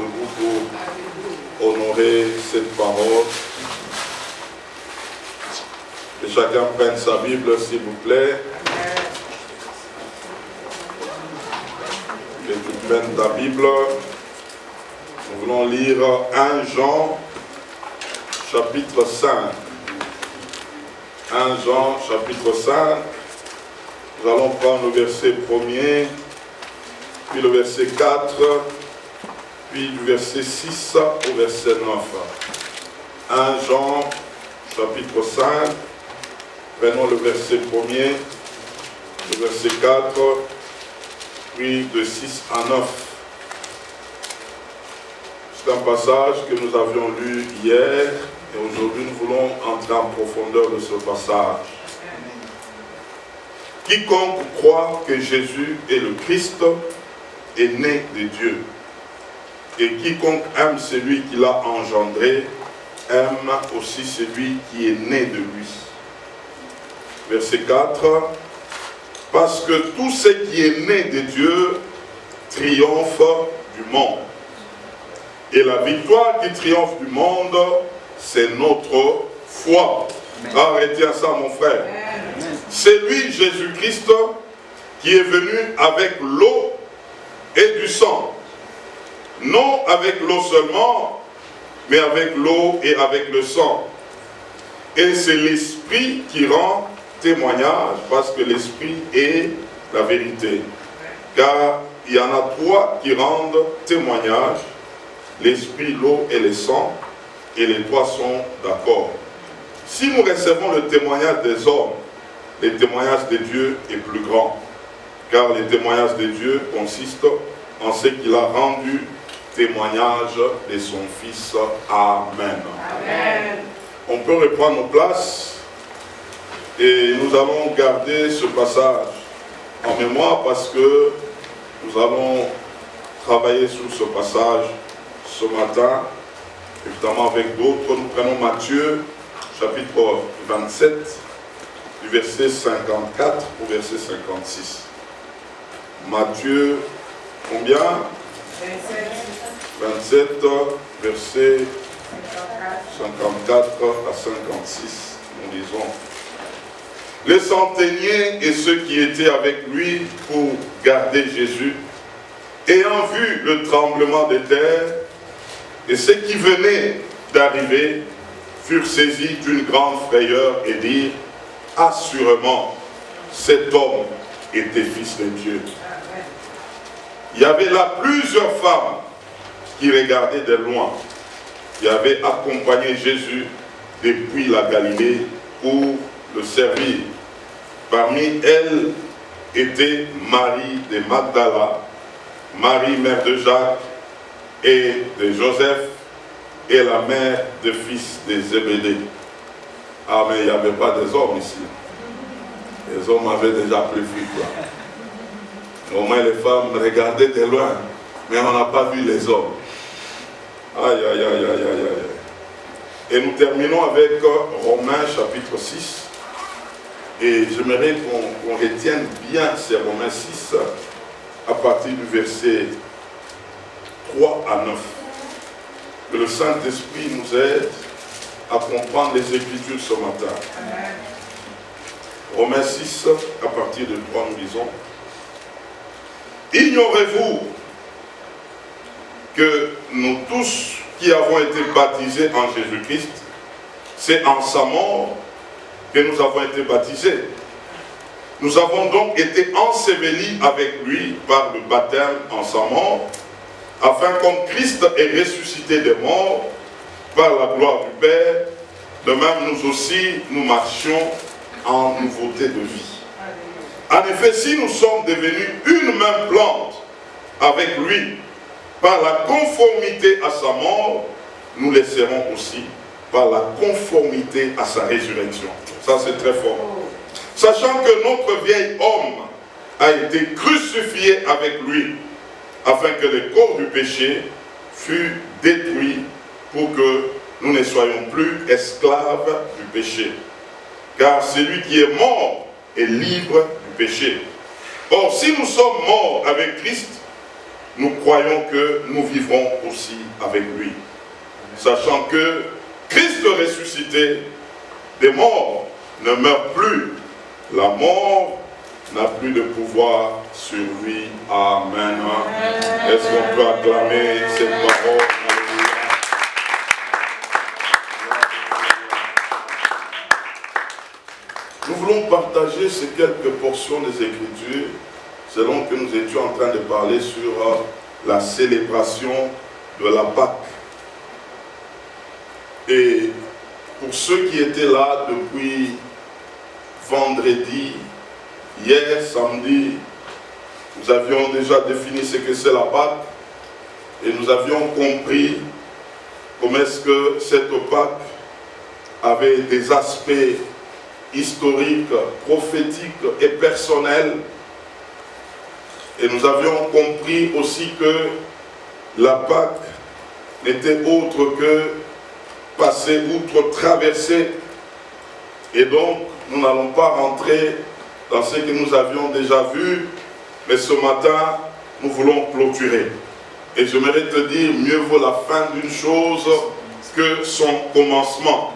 debout pour honorer cette parole. Que chacun prenne sa Bible, s'il vous plaît. Que tu prennes ta Bible. Nous voulons lire 1 Jean, chapitre 5. 1 Jean, chapitre 5. Nous allons prendre le verset 1er, puis le verset 4, puis du verset 6 au verset 9. 1 Jean, chapitre 5. Prenons le verset 1er, le verset 4, puis de 6 à 9. C'est un passage que nous avions lu hier, et aujourd'hui nous voulons entrer en profondeur de ce passage. Quiconque croit que Jésus est le Christ est né de Dieu. Et quiconque aime celui qui l'a engendré, aime aussi celui qui est né de lui. Verset 4. Parce que tout ce qui est né de Dieu triomphe du monde. Et la victoire qui triomphe du monde, c'est notre foi. Ah, retiens ça, mon frère. C'est lui, Jésus-Christ, qui est venu avec l'eau et du sang. Non avec l'eau seulement, mais avec l'eau et avec le sang. Et c'est l'Esprit qui rend témoignage, parce que l'Esprit est la vérité. Car il y en a trois qui rendent témoignage, l'Esprit, l'eau et le sang, et les trois sont d'accord. Si nous recevons le témoignage des hommes, le témoignage de Dieu est plus grand, car le témoignage de Dieu consiste en ce qu'il a rendu témoignage de son Fils. Amen. Amen. On peut reprendre nos places et nous allons garder ce passage en mémoire parce que nous allons travailler sur ce passage ce matin, évidemment avec d'autres. Nous prenons Matthieu, chapitre 27, du verset 54 au verset 56. Matthieu, combien? 27, verset 54 à 56. Nous lisons. Les centeniers et ceux qui étaient avec lui pour garder Jésus, ayant vu le tremblement de terre et ceux qui venaient d'arriver, furent saisis d'une grande frayeur et dirent: assurément, cet homme était fils de Dieu. Il y avait là plusieurs femmes qui regardaient de loin, qui avaient accompagné Jésus depuis la Galilée pour le servir. Parmi elles était Marie de Magdala, Marie mère de Jacques et de Joseph, et la mère de fils de Zébédée. Ah, mais il n'y avait pas des hommes ici. Les hommes avaient déjà prévu quoi. Au moins les femmes regardaient de loin, mais on n'a pas vu les hommes. Aïe, aïe, aïe, aïe, aïe, aïe. Et nous terminons avec Romains chapitre 6. Et j'aimerais qu'on retienne bien ces Romains 6 à partir du verset 3 à 9. Que le Saint-Esprit nous aide à comprendre les Écritures ce matin. Amen. Romains 6, à partir de 3, nous lisons. Ignorez-vous que nous tous qui avons été baptisés en Jésus-Christ, c'est en sa mort que nous avons été baptisés. Nous avons donc été ensevelis avec lui par le baptême en sa mort, afin comme Christ est ressuscité des morts par la gloire du Père, de même nous aussi, nous marchions en nouveauté de vie. En effet, si nous sommes devenus une même plante avec lui, par la conformité à sa mort, nous le serons aussi par la conformité à sa résurrection. Ça, c'est très fort. Sachant que notre vieil homme a été crucifié avec lui, afin que le corps du péché fût détruit pour que nous ne soyons plus esclaves du péché. Car celui qui est mort est libre du péché. Or, si nous sommes morts avec Christ, nous croyons que nous vivrons aussi avec lui. Sachant que Christ ressuscité des morts ne meurt plus. La mort n'a plus de pouvoir sur lui. Amen. Est-ce qu'on peut acclamer cette parole? Nous voulons partager ces quelques portions des Écritures selon que nous étions en train de parler sur la célébration de la Pâque. Et pour ceux qui étaient là depuis vendredi, hier, samedi, nous avions déjà défini ce que c'est la Pâque et nous avions compris comment est-ce que cette Pâque avait des aspects historiques, prophétiques et personnels. Et nous avions compris aussi que la Pâque n'était autre que passer outre, traverser. Et donc, nous n'allons pas rentrer dans ce que nous avions déjà vu, mais ce matin, nous voulons clôturer. Et j'aimerais te dire, mieux vaut la fin d'une chose que son commencement.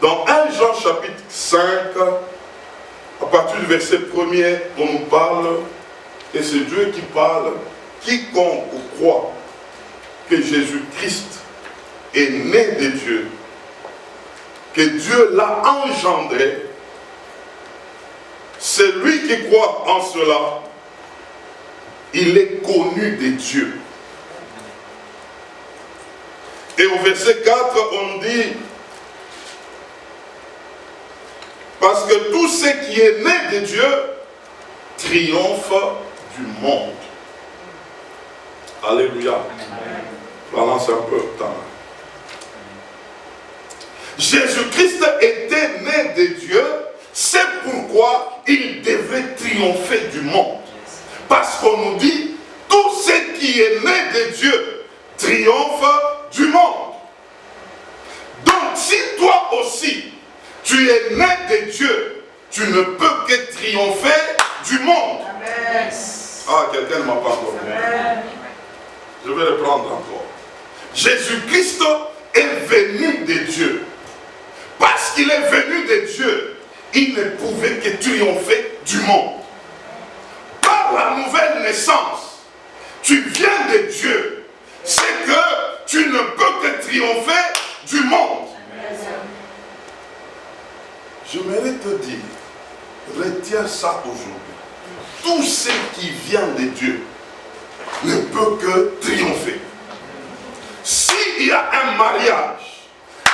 Dans 1 Jean chapitre 5, à partir du verset 1er, on nous parle, et c'est Dieu qui parle, quiconque croit que Jésus-Christ est né de Dieu, que Dieu l'a engendré, celui qui croit en cela, il est connu de Dieu. Et au verset 4, on dit, parce que tout ce qui est né de Dieu triomphe du monde. Alléluia. Balance un peu. Jésus-Christ était né de Dieu, c'est pourquoi il devait triompher du monde. Parce qu'on nous dit, tout ce qui est né de Dieu triomphe du monde. Donc si toi aussi, tu es né de Dieu, tu ne peux que triompher du monde. Amen. Ah, quelqu'un ne m'a pas encore dit. Je vais le prendre encore. Jésus-Christ est venu de Dieu. Parce qu'il est venu de Dieu, il ne pouvait que triompher du monde. Par la nouvelle naissance, tu viens de Dieu. C'est que tu ne peux que triompher du monde. J'aimerais te dire, retiens ça aujourd'hui. Tout ce qui vient de Dieu ne peut que triompher. S'il y a un mariage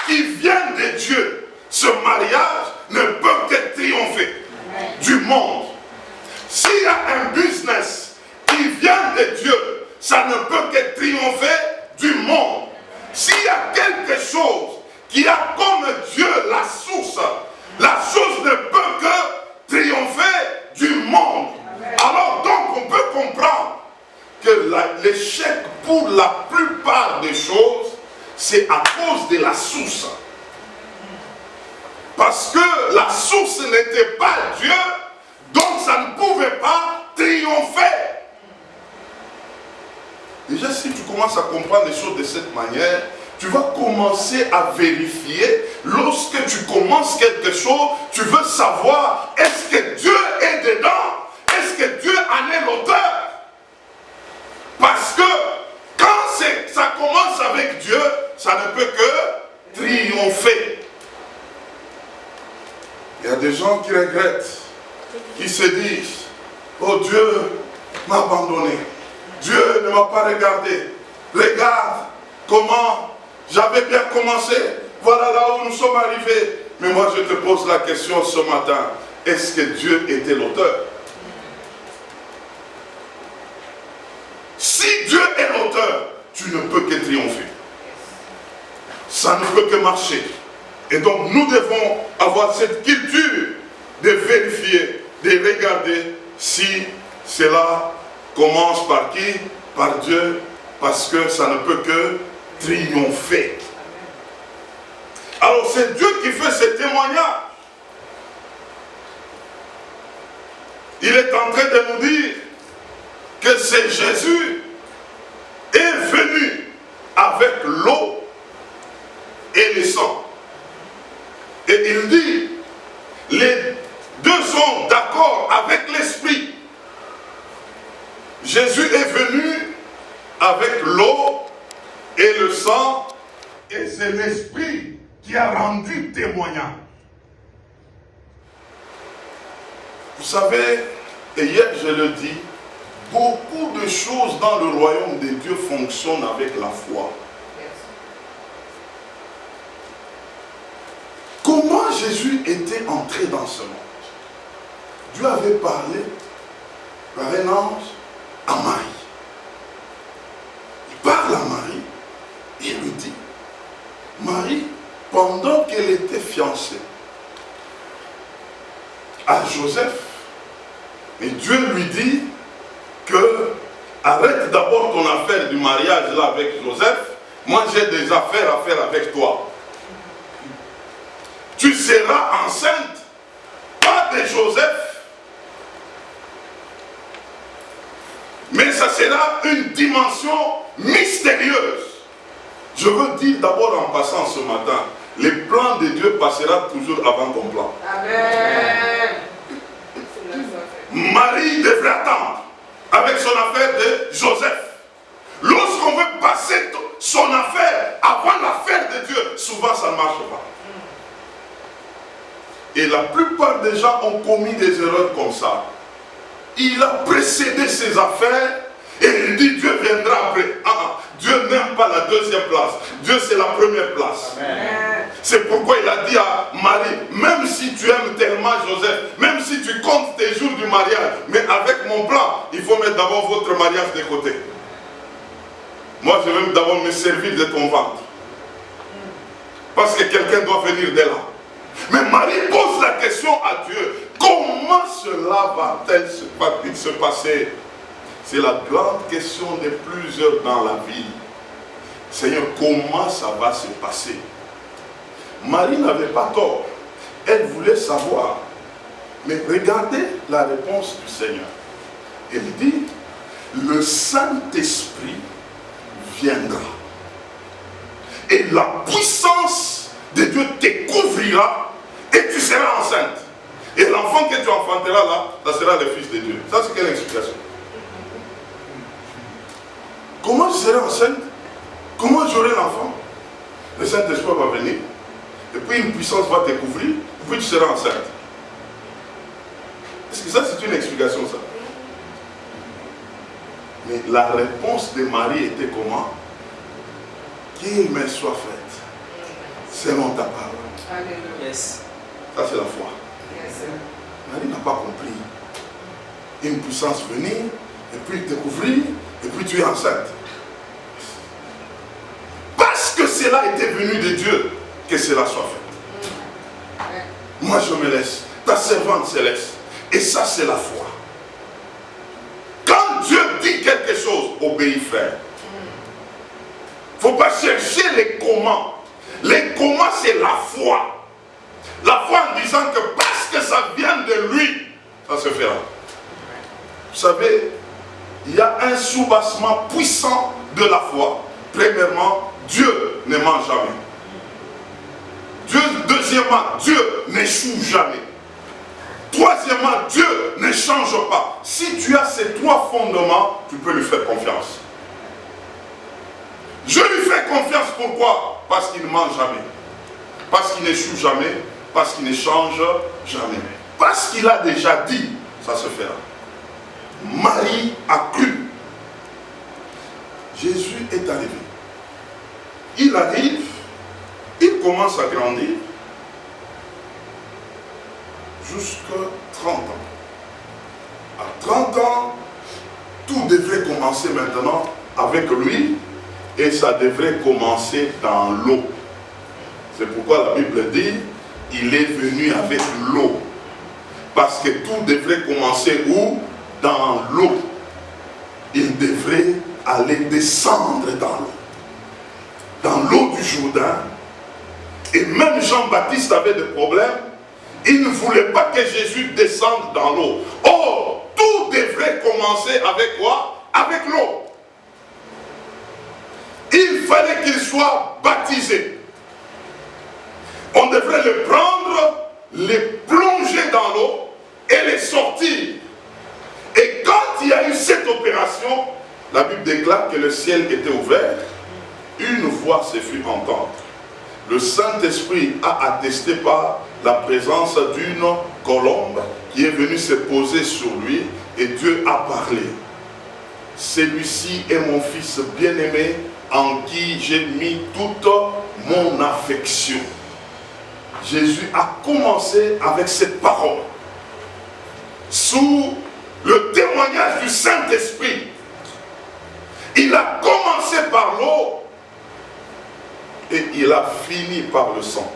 qui vient de Dieu, ce mariage ne peut que triompher du monde. S'il y a un business qui vient de Dieu, ça ne peut que triompher du monde. S'il y a quelque chose qui a comme Dieu la source, la chose ne peut que triompher du monde. Alors donc on peut comprendre que l'échec pour la plupart des choses, c'est à cause de la source. Parce que la source n'était pas Dieu, donc ça ne pouvait pas triompher. Déjà si tu commences à comprendre les choses de cette manière, tu vas commencer à vérifier. Lorsque tu commences quelque chose, tu veux savoir, est-ce que Dieu est dedans? Est-ce que Dieu en est l'auteur? Parce que quand ça commence avec Dieu, ça ne peut que triompher. Il y a des gens qui regrettent, qui se disent, oh Dieu m'a abandonné. Dieu ne m'a pas regardé. Regarde comment j'avais bien commencé. Voilà là où nous sommes arrivés. Mais moi je te pose la question ce matin. Est-ce que Dieu était l'auteur? Si Dieu est l'auteur, tu ne peux que triompher. Ça ne peut que marcher. Et donc nous devons avoir cette culture de vérifier, de regarder si cela commence par qui? Par Dieu, parce que ça ne peut que triompher. Alors c'est Dieu qui fait ce témoignage. Il est en train de nous dire, que c'est Jésus est venu avec l'eau et le sang. Et il dit, les deux sont d'accord avec l'Esprit. Jésus est venu avec l'eau et le sang, et c'est l'Esprit qui a rendu témoignage. Vous savez, et hier je le dis, beaucoup de choses dans le royaume de Dieu fonctionnent avec la foi. Comment Jésus était entré dans ce monde? Dieu avait parlé par un ange à Marie. Il parle à Marie et il lui dit, Marie, pendant qu'elle était fiancée à Joseph, et Dieu lui dit que arrête d'abord ton affaire du mariage là avec Joseph, moi j'ai des affaires à faire avec toi. Tu seras enceinte, pas de Joseph, mais ça sera une dimension mystérieuse. Je veux dire d'abord en passant ce matin, les plans de Dieu passera toujours avant ton plan. Amen. Marie devrait attendre avec son affaire de Joseph. Lorsqu'on veut passer son affaire avant l'affaire de Dieu, souvent ça ne marche pas. Et la plupart des gens ont commis des erreurs comme ça. Il a précédé ses affaires et il dit Dieu viendra après. Dieu n'aime pas la deuxième place. Dieu c'est la première place. C'est pourquoi il a dit à Marie, même si tu aimes tellement Joseph, même si tu comptes tes jours du mariage, mais avec mon plan, il faut mettre d'abord votre mariage de côté. Moi je vais d'abord me servir de ton ventre. Parce que quelqu'un doit venir de là. Mais Marie pose la question à Dieu, comment cela va-t-il se passer? C'est la grande question de plusieurs dans la vie. Seigneur, comment ça va se passer? Marie n'avait pas tort. Elle voulait savoir. Mais regardez la réponse du Seigneur. Elle dit, le Saint-Esprit viendra. Et la puissance de Dieu te couvrira et tu seras enceinte. Et l'enfant que tu enfanteras là, ça sera le Fils de Dieu. Ça c'est quelle explication? Comment je serai enceinte? Comment j'aurai l'enfant? Le Saint-Esprit va venir. Et puis une puissance va te couvrir. Et puis tu seras enceinte. Est-ce que ça c'est une explication ça? Mais la réponse de Marie était comment? Qu'il me soit faite selon ta parole. Yes. Ça c'est la foi. Yes. Marie n'a pas compris. Une puissance venir, et puis te couvrir, et puis tu es enceinte. Parce que cela était venu de Dieu, que cela soit fait. Moi je me laisse, ta servante se laisse. Et ça c'est la foi. Quand Dieu dit quelque chose, obéis frère. Il ne faut pas chercher les comment. Les comment c'est la foi. La foi en disant que parce que ça vient de lui, ça se fera. Vous savez, il y a un soubassement puissant de la foi. Premièrement, Dieu ne ment jamais. Deuxièmement, Dieu n'échoue jamais. Troisièmement, Dieu ne change pas. Si tu as ces trois fondements, tu peux lui faire confiance. Je lui fais confiance, pourquoi? Parce qu'il ne ment jamais. Parce qu'il n'échoue jamais. Parce qu'il ne change jamais. Parce qu'il a déjà dit, ça se fera. Marie a cru. Jésus est arrivé. Il arrive, il commence à grandir. Jusqu'à 30 ans. À 30 ans, tout devrait commencer maintenant avec lui. Et ça devrait commencer dans l'eau. C'est pourquoi la Bible dit, il est venu avec l'eau. Parce que tout devrait commencer où? Dans l'eau. Il devrait aller descendre dans l'eau. Dans l'eau du Jourdain. Et même Jean-Baptiste avait des problèmes. Il ne voulait pas que Jésus descende dans l'eau. Or, tout devrait commencer avec quoi? Avec l'eau. Il fallait qu'il soit baptisé. On devrait le prendre, le plonger dans l'eau et les sortir. Et quand il y a eu cette opération, la Bible déclare que le ciel était ouvert. Une voix se fut entendre. Le Saint-Esprit a attesté par la présence d'une colombe qui est venue se poser sur lui et Dieu a parlé. Celui-ci est mon fils bien-aimé en qui j'ai mis toute mon affection. Jésus a commencé avec cette parole. Sous le témoignage du Saint-Esprit, il a commencé par l'eau et il a fini par le sang.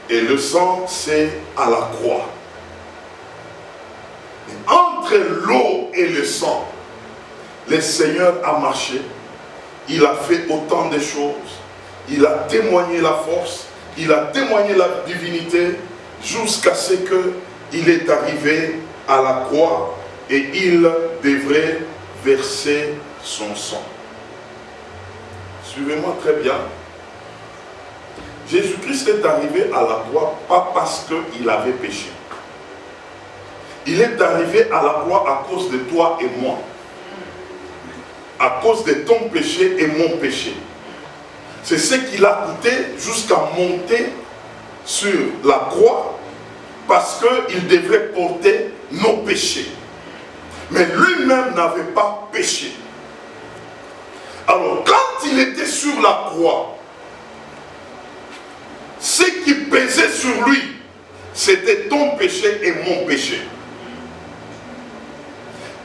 Et le sang, c'est à la croix. Et entre l'eau et le sang, le Seigneur a marché. Il a fait autant de choses. Il a témoigné la force. Il a témoigné la divinité jusqu'à ce qu'il est arrivé à la croix et il devrait verser son sang. Suivez-moi très bien. Jésus-Christ est arrivé à la croix pas parce qu'il avait péché. Il est arrivé à la croix à cause de toi et moi. À cause de ton péché et mon péché. C'est ce qu'il a coûté jusqu'à monter sur la croix parce qu'il devrait porter nos péchés. Mais lui-même n'avait pas péché. Alors quand il était sur la croix, ce qui pesait sur lui, c'était ton péché et mon péché.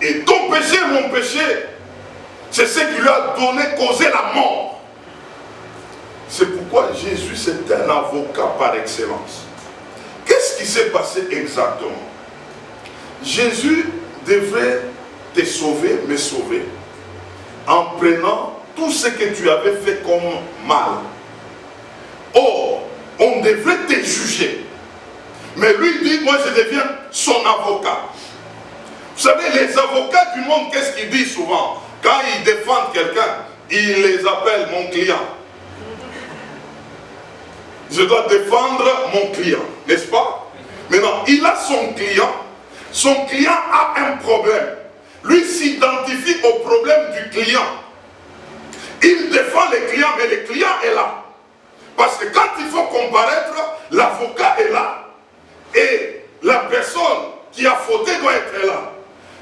Et ton péché et mon péché, c'est ce qui lui a donné, causé la mort. C'est pourquoi Jésus, c'est un avocat par excellence. Qu'est-ce qui s'est passé exactement? Jésus devait te sauver, me sauver, en prenant tout ce que tu avais fait comme mal. Or, on devrait te juger. Mais lui dit, moi je deviens son avocat. Vous savez, les avocats du monde, qu'est-ce qu'ils disent souvent? Quand ils défendent quelqu'un, ils les appellent mon client. Je dois défendre mon client, n'est-ce pas? Maintenant, il a son client a un problème. Lui s'identifie au problème du client. Il défend le client, mais le client est là. Parce que quand il faut comparaître, l'avocat est là. Et la personne qui a fauté doit être là.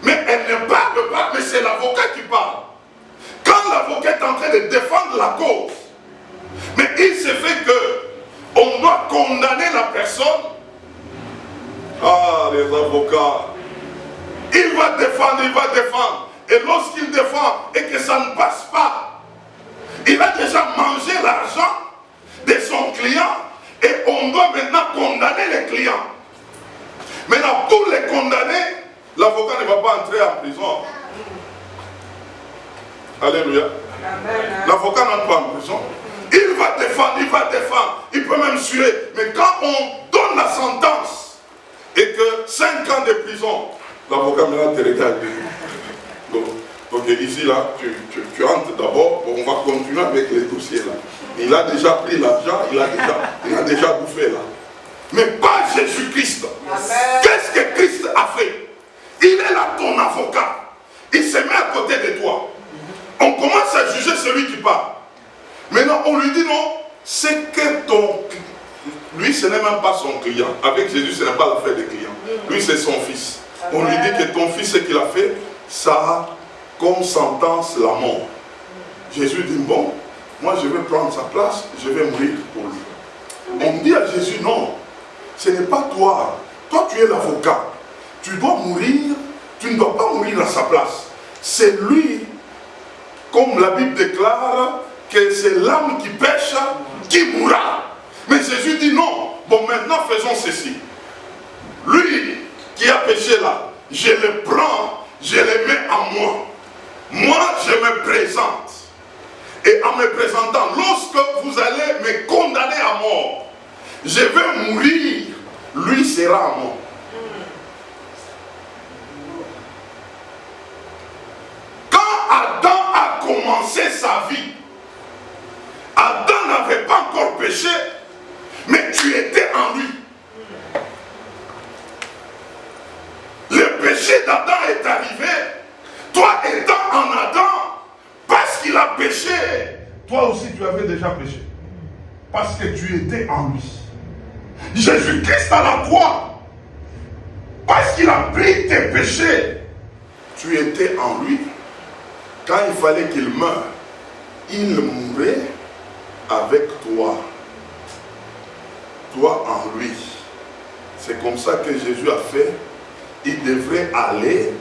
Mais elle ne parle pas, mais c'est l'avocat qui parle. Quand l'avocat est en train de défendre la cause, mais il se fait que on doit condamner la personne. Ah, les avocats. Il va défendre. Et lorsqu'il défend et que ça ne passe pas, il a déjà mangé l'argent de son client et on doit maintenant condamner les clients. Maintenant, pour les condamner, l'avocat ne va pas entrer en prison. Alléluia. L'avocat n'entre pas en prison. Il va défendre, il peut même tuer. Mais quand on donne la sentence et que 5 ans de prison, l'avocat maintenant te regarde. Donc ici, là, tu entres d'abord, on va continuer avec les dossiers là. Il a déjà pris l'argent, il a déjà bouffé là. Mais pas Jésus-Christ. Qu'est-ce que Christ a fait? Il est là ton avocat. Il se met à côté de toi. On commence à juger celui qui parle. Maintenant, on lui dit non, c'est que ton... Lui, ce n'est même pas son client. Avec Jésus, ce n'est pas l'affaire des clients. Lui, c'est son fils. On lui dit que ton fils, ce qu'il a fait, ça a comme sentence la mort. Jésus dit, bon, moi je vais prendre sa place, je vais mourir pour lui. On dit à Jésus, non, ce n'est pas toi. Toi, tu es l'avocat. Tu dois mourir, tu ne dois pas mourir à sa place. C'est lui, comme la Bible déclare, que c'est l'âme qui pêche qui mourra. Mais Jésus dit non. Bon, maintenant faisons ceci. Lui qui a péché là, je le prends, je le mets en moi. Moi, je me présente. Et en me présentant, lorsque vous allez me condamner à mort, je vais mourir, lui sera à mort. commencé sa vie, Adam n'avait pas encore péché, mais tu étais en lui. Le péché d'Adam est arrivé, toi étant en Adam, parce qu'il a péché, toi aussi tu avais déjà péché. Parce que tu étais en lui. Jésus-Christ à la croix, parce qu'il a pris tes péchés, tu étais en lui. Quand il fallait qu'il meure, il mourait avec toi. Toi en lui. C'est comme ça que Jésus a fait. Il devrait aller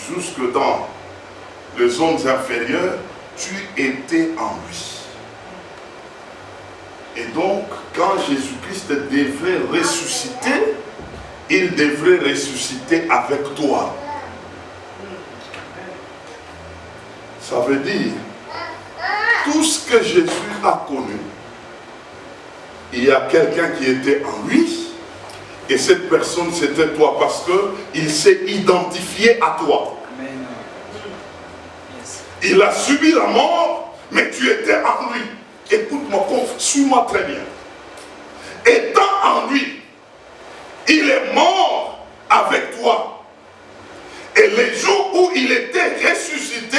jusque dans les zones inférieures. Tu étais en lui. Et donc, quand Jésus-Christ devrait ressusciter, il devrait ressusciter avec toi. Ça veut dire, tout ce que Jésus a connu, il y a quelqu'un qui était en lui, et cette personne c'était toi, parce qu'il s'est identifié à toi. Amen. Yes. Il a subi la mort, mais tu étais en lui. Écoute-moi, suis-moi très bien. Étant en lui, il est mort avec toi. Et les jours où il était ressuscité,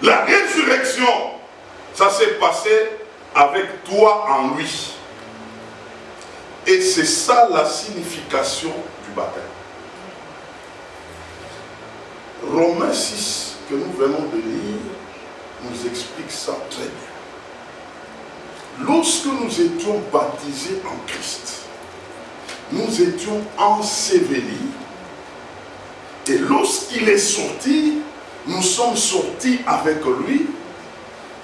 la résurrection, ça s'est passé avec toi en lui. Et c'est ça la signification du baptême. Romains 6, que nous venons de lire, nous explique ça très bien. Lorsque nous étions baptisés en Christ, nous étions ensevelis, et lorsqu'il est sorti, nous sommes sortis avec lui,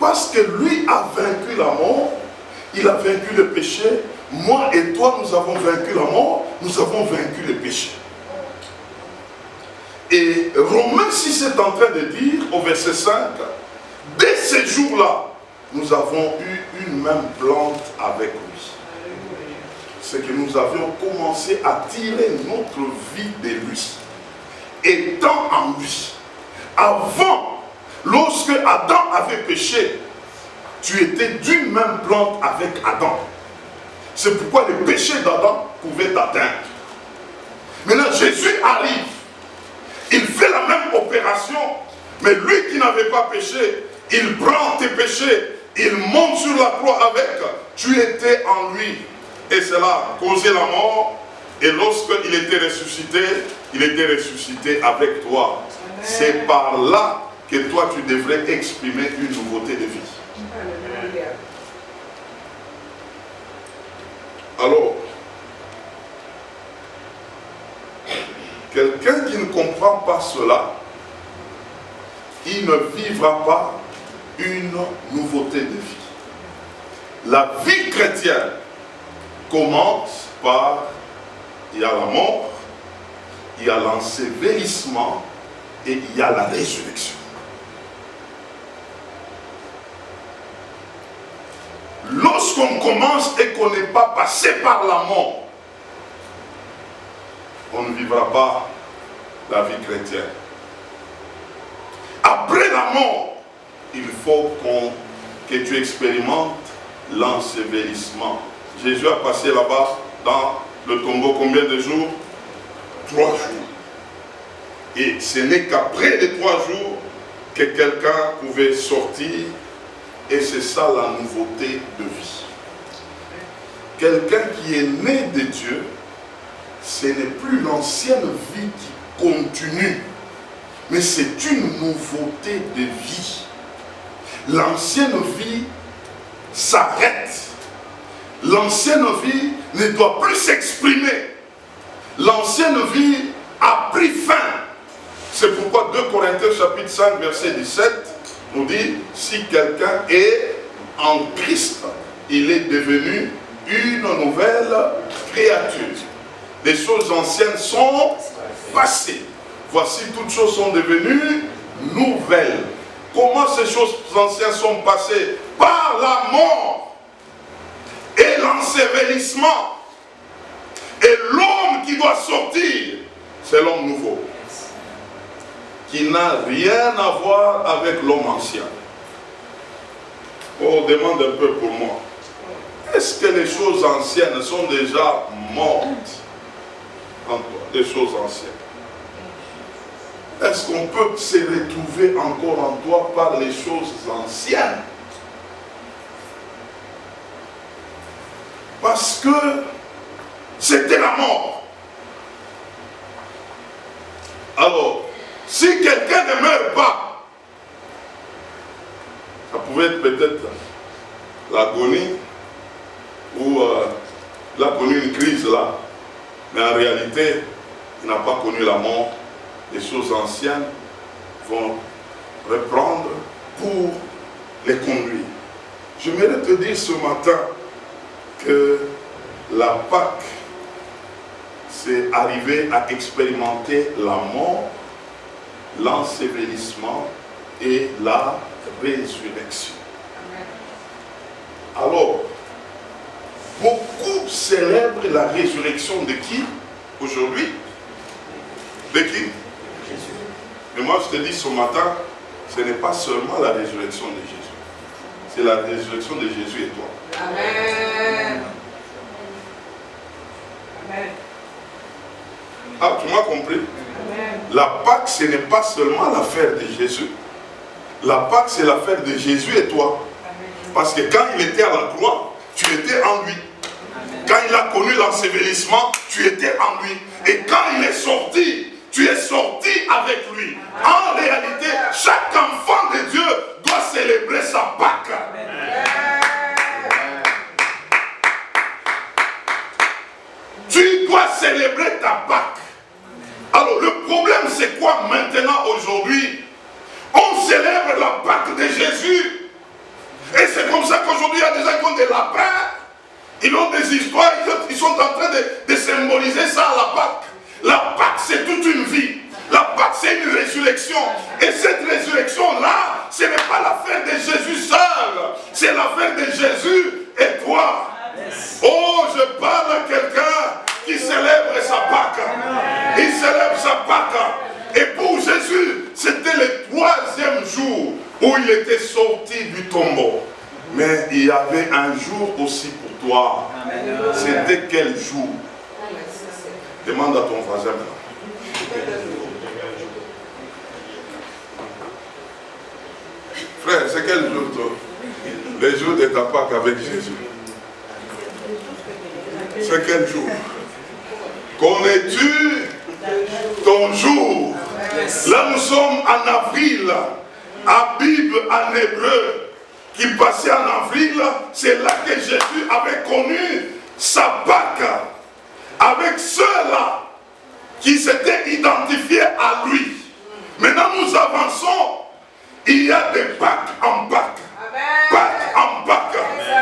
parce que lui a vaincu la mort, il a vaincu le péché. Moi et toi, nous avons vaincu la mort, nous avons vaincu le péché. Et Romains 6 est en train de dire, au verset 5, dès ce jour-là, nous avons eu une même plante avec lui. C'est que nous avions commencé à tirer notre vie de lui. Étant en lui. Avant, lorsque Adam avait péché, tu étais d'une même plante avec Adam. C'est pourquoi le péché d'Adam pouvait t'atteindre. Maintenant, Jésus arrive. Il fait la même opération, mais lui qui n'avait pas péché, il prend tes péchés, il monte sur la croix avec. Tu étais en lui. Et cela a causé la mort. Et lorsqu'il était ressuscité avec toi. C'est par là que toi tu devrais exprimer une nouveauté de vie. Alors, quelqu'un qui ne comprend pas cela, il ne vivra pas une nouveauté de vie. La vie chrétienne commence par, il y a la mort, il y a l'ensevelissement et il y a la résurrection. Lorsqu'on commence et qu'on n'est pas passé par la mort, on ne vivra pas la vie chrétienne. Après la mort, il faut que tu expérimentes l'ensevelissement. Jésus a passé là-bas dans le tombeau combien de jours? 3 jours. Et ce n'est qu'après les 3 jours que quelqu'un pouvait sortir. Et c'est ça la nouveauté de vie. Quelqu'un qui est né de Dieu, ce n'est plus l'ancienne vie qui continue, mais c'est une nouveauté de vie. L'ancienne vie s'arrête. L'ancienne vie ne doit plus s'exprimer. L'ancienne vie a pris fin. C'est pourquoi 2 Corinthiens chapitre 5 verset 17 nous dit, si quelqu'un est en Christ, il est devenu une nouvelle créature. Les choses anciennes sont passées. Voici, toutes choses sont devenues nouvelles. Comment ces choses anciennes sont passées? Par la mort et l'ensevelissement. Et l'homme qui doit sortir, c'est l'homme nouveau. qui n'a rien à voir avec l'homme ancien. On demande un peu pour moi. Est-ce que les choses anciennes sont déjà mortes en toi, les choses anciennes? Est-ce qu'on peut se retrouver encore en toi par les choses anciennes? Parce que c'était la mort. Alors, si quelqu'un ne meurt pas, ça pouvait être peut-être l'agonie, ou il a connu une crise là, mais en réalité, il n'a pas connu la mort. Les choses anciennes vont reprendre pour les conduire. J'aimerais te dire ce matin que la Pâque, c'est arriver à expérimenter la mort, l'ensevelissement et la résurrection. Alors, beaucoup célèbrent la résurrection de qui aujourd'hui? De qui? Jésus. Mais moi je te dis ce matin, ce n'est pas seulement la résurrection de Jésus. C'est la résurrection de Jésus et toi. Amen. Amen. Ah, tu m'as compris? Amen. La Pâque, ce n'est pas seulement l'affaire de Jésus. La Pâque, c'est l'affaire de Jésus et toi. Amen. Parce que quand il était à la croix, tu étais en lui. Amen. Quand il a connu l'ensevelissement, tu étais en lui. Et quand il est sorti, tu es sorti avec lui. En réalité, chaque enfant de Dieu doit célébrer sa Pâque. Tu dois célébrer ta Pâque. Alors le problème c'est quoi maintenant aujourd'hui? On célèbre la Pâque de Jésus. Et c'est comme ça qu'aujourd'hui il y a des gens qui ont des lapins. Ils ont des histoires, ils sont en train de symboliser ça à la Pâque. La Pâque c'est toute une vie. La Pâque c'est une résurrection. Et cette résurrection-là, ce n'est pas l'affaire de Jésus seul. C'est l'affaire de Jésus et toi. Oh, je parle à quelqu'un qui célèbre sa Pâque. Il célèbre sa Pâque. Et pour Jésus, c'était le 3e jour où il était sorti du tombeau. Mais il y avait un jour aussi pour toi. C'était quel jour? Demande à ton voisin maintenant. Frère, c'est quel jour toi? Le jour de ta Pâque avec Jésus. C'est quel jour? Connais-tu ton jour? Là nous sommes en avril. Abib en hébreu, qui passait en avril, c'est là que Jésus avait connu sa Pâque. Avec ceux-là qui s'étaient identifiés à lui. Maintenant nous avançons. Il y a des Pâques en Pâques. Pâques en Pâques.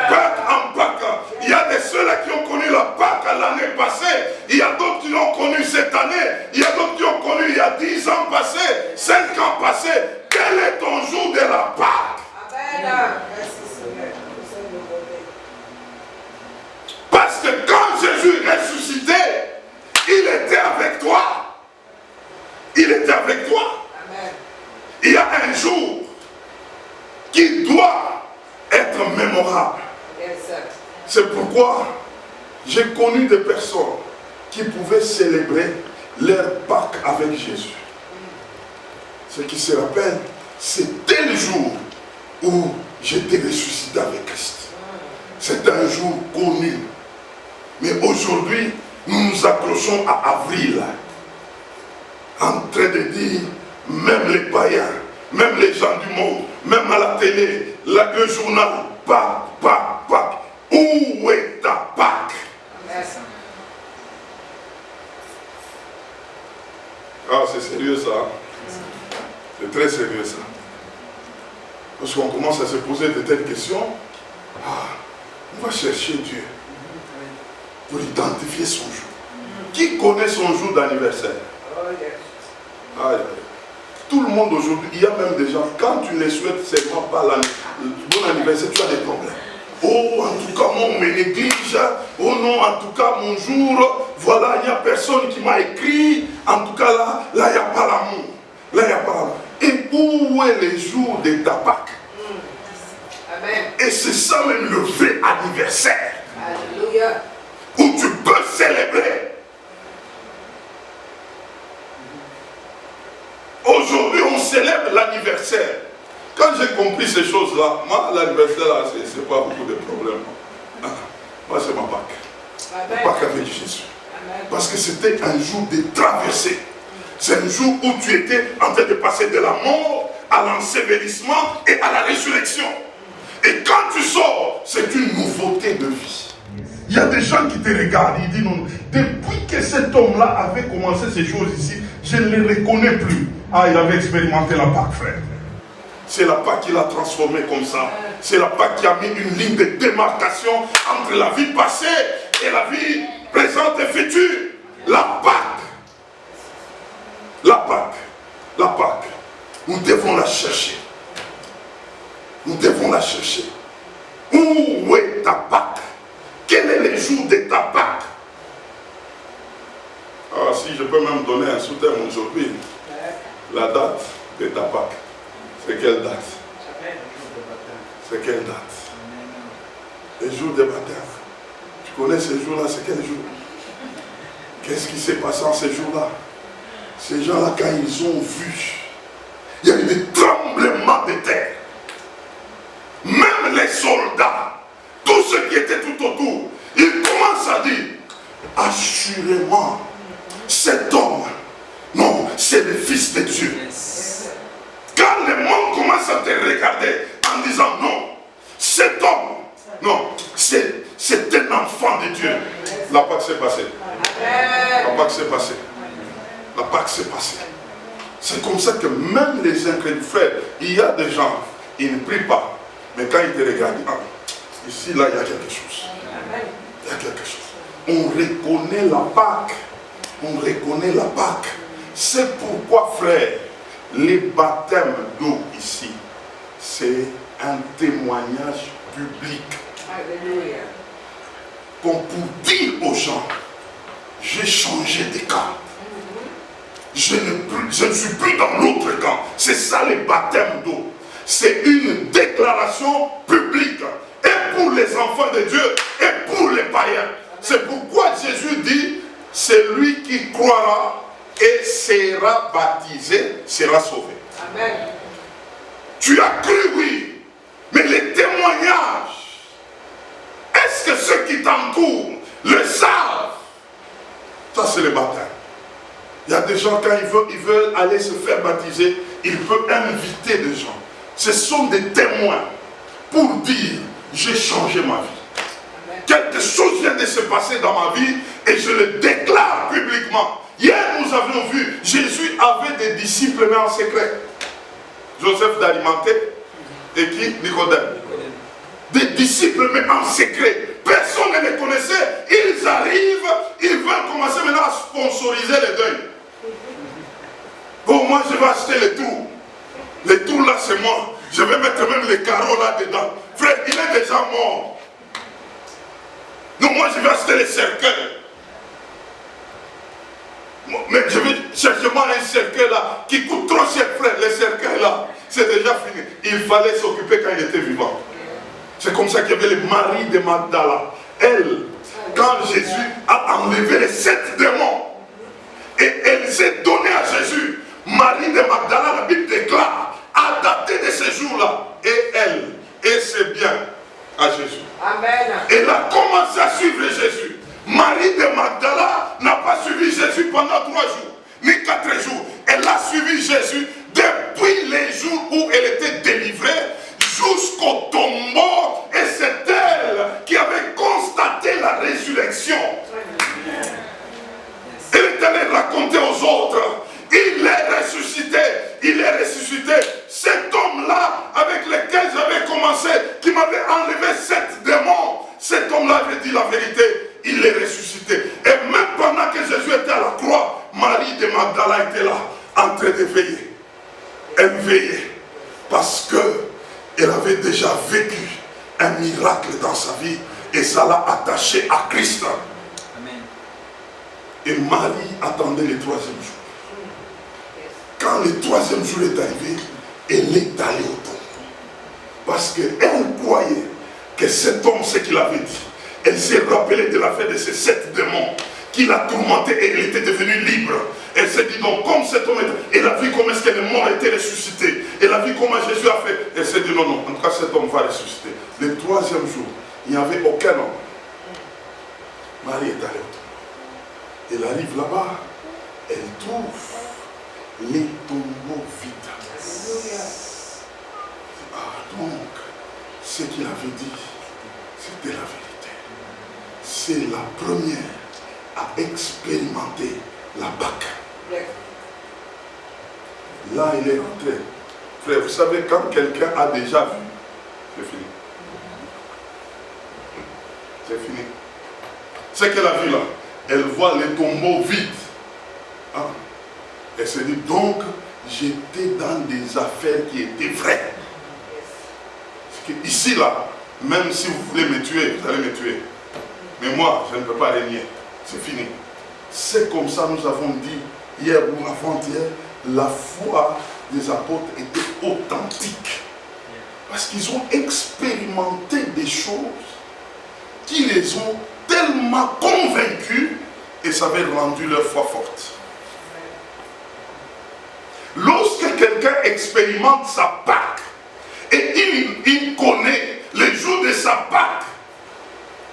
Pâques en Pâques. Il y a de ceux-là qui ont connu la Pâque l'année passée. Il y a d'autres qui l'ont connu cette année. Il y a d'autres qui ont connu il y a 10 ans passés, 5 ans passés. Quel est ton jour de la Pâque? Parce que quand Jésus ressuscitait, il était avec toi. Il était avec toi. Il y a un jour qui doit être mémorable. C'est pourquoi j'ai connu des personnes qui pouvaient célébrer leur Pâque avec Jésus. Ce qui se rappelle, c'était le jour où j'étais ressuscité avec Christ. C'est un jour connu. Mais aujourd'hui, nous nous accrochons à avril, en train de dire, même les païens, même les gens du monde, même à la télé, le journal, Pâques, Pâques, Pâques. Où est ta Pâque? Ah, c'est sérieux ça. C'est très sérieux ça. Parce qu'on commence à se poser de telles questions. Ah, on va chercher Dieu pour identifier son jour. Qui connaît son jour d'anniversaire? Tout le monde aujourd'hui, il y a même des gens, quand tu ne souhaites seulement pas le bon anniversaire, tu as des problèmes. Oh, en tout cas, moi, on me néglige. Oh non, en tout cas, mon jour, voilà, il n'y a personne qui m'a écrit. En tout cas, là, il n'y a pas l'amour. Là, il n'y a pas. Et où est les jours de ta Pâque? Amen. Et c'est ça même le vrai anniversaire. Alléluia. Où tu peux célébrer. Aujourd'hui, on célèbre l'anniversaire. Quand j'ai compris ces choses-là, moi, l'anniversaire, là, c'est pas beaucoup de problèmes. Moi, c'est ma Pâque. Amen. Pâque avec Jésus. Amen. Parce que c'était un jour de traversée. C'est un jour où tu étais en train de passer de la mort à l'ensevelissement et à la résurrection. Et quand tu sors, c'est une nouveauté de vie. Il y a des gens qui te regardent, ils disent non, depuis que cet homme-là avait commencé ces choses ici, je ne les reconnais plus. Ah, il avait expérimenté la Pâque, frère. C'est la Pâque qui l'a transformé comme ça. C'est la Pâque qui a mis une ligne de démarcation entre la vie passée et la vie présente et future. La Pâque. La Pâque. La Pâque. Nous devons la chercher. Nous devons la chercher. Où est ta Pâque? Quel est le jour de ta Pâque? Ah, si je peux même donner un sous-terme aujourd'hui. La date de ta Pâque. C'est quelle date? C'est quelle date? Le jour de baptême. Tu connais ce jour-là, c'est quel jour? Qu'est-ce qui s'est passé en ces jours-là? Ces gens-là, quand ils ont vu, il y a eu des tremblements de terre. Même les soldats, tous ceux qui étaient tout autour, ils commencent à dire, assurément, cet homme, non, c'est le Fils de Dieu. Quand le monde commence à te regarder en disant non, cet homme, non, c'est un enfant de Dieu. La Pâque s'est passée. La Pâque s'est passée. La Pâque s'est passée. C'est comme ça que même les incrédules, frères, il y a des gens, ils ne prient pas, mais quand ils te regardent, ah, ici, là, il y a quelque chose. Il y a quelque chose. On reconnaît la Pâque. On reconnaît la Pâque. C'est pourquoi, frère, les baptêmes d'eau ici, c'est un témoignage public. Alléluia. Comme pour dire aux gens, j'ai changé de camp. Je ne suis plus dans l'autre camp. C'est ça les baptêmes d'eau. C'est une déclaration publique. Et pour les enfants de Dieu, et pour les païens. C'est pourquoi Jésus dit, celui qui croira et sera baptisé sera sauvé. Amen. Tu as cru, oui, mais les témoignages, est-ce que ceux qui t'entourent le savent? Ça, c'est le baptême. Il y a des gens, quand ils veulent aller se faire baptiser, ils peuvent inviter des gens. Ce sont des témoins pour dire, j'ai changé ma vie. Quelque chose vient de se passer dans ma vie et je le déclare publiquement. Hier, nous avions vu, Jésus avait des disciples mais en secret. Joseph d'Arimathée et qui? Nicodème. Des disciples mais en secret. Personne ne les connaissait. Ils arrivent, ils veulent commencer maintenant à sponsoriser les deuils. Bon, moi je vais acheter les trous. Les trous là, c'est moi. Je vais mettre même les carreaux là dedans. Frère, il est déjà mort. Non, moi je vais acheter les cercueils. Mais je vais chercher moi un cercueil là qui coûte trop cher, frère. Les cercueils là, c'est déjà fini. Il fallait s'occuper quand il était vivant. C'est comme ça qu'il y avait le mari de Magdala. Elle, quand Jésus a enlevé les 7 démons, et elle s'est donnée à Jésus, Marie de Magdala, la Bible déclare, a daté de ce jour-là. Et elle, et c'est bien à Jésus. Amen. Elle a commencé à suivre Jésus. Marie de Magdala n'a pas suivi Jésus pendant 3 jours, ni 4 jours. Elle a suivi Jésus depuis les jours où elle était délivrée jusqu'au tombeau. Et c'est elle qui avait constaté la résurrection. Elle est allée raconter aux autres. Il est ressuscité. Il est ressuscité. Cet homme-là avec lequel j'avais commencé, qui m'avait enlevé 7 démons, cet homme-là avait dit la vérité. Il est ressuscité. Et même pendant que Jésus était à la croix, Marie de Magdala était là, en train de veiller. Elle veillait. Parce qu'elle avait déjà vécu un miracle dans sa vie. Et ça l'a attaché à Christ. Amen. Et Marie attendait le 3e jour. quand le troisième jour est arrivé, elle est allée au tombeau. Parce qu'elle croyait que cet homme, ce qu'il avait dit, elle s'est rappelée de l'affaire de ces 7 démons qui l'a tourmenté et elle était devenue libre. Elle s'est dit donc, comme cet homme, elle a vu comment est-ce que les morts étaient ressuscités. Elle a vu comment Jésus a fait. Elle s'est dit non, non, en tout cas cet homme va ressusciter. Le troisième jour, il n'y avait aucun homme. Marie est allée au tombeau. Elle arrive là-bas, elle trouve les tombeaux vides. Ah, donc, ce qu'il avait dit, c'était la vérité. C'est la première à expérimenter la Pâque. Là, il est rentré. Frère, vous savez, quand quelqu'un a déjà vu, c'est fini. C'est fini. Ce qu'elle a vu là, elle voit les tombeaux vides. Ah. Elle se dit, donc, j'étais dans des affaires qui étaient vraies. Parce que ici, là, même si vous voulez me tuer, vous allez me tuer. Mais moi, je ne peux pas régner. C'est fini. C'est comme ça, nous avons dit, hier ou avant-hier, la foi des apôtres était authentique. Parce qu'ils ont expérimenté des choses qui les ont tellement convaincus et ça avait rendu leur foi forte. Lorsque quelqu'un expérimente sa Pâque et il connaît les jours de sa Pâque,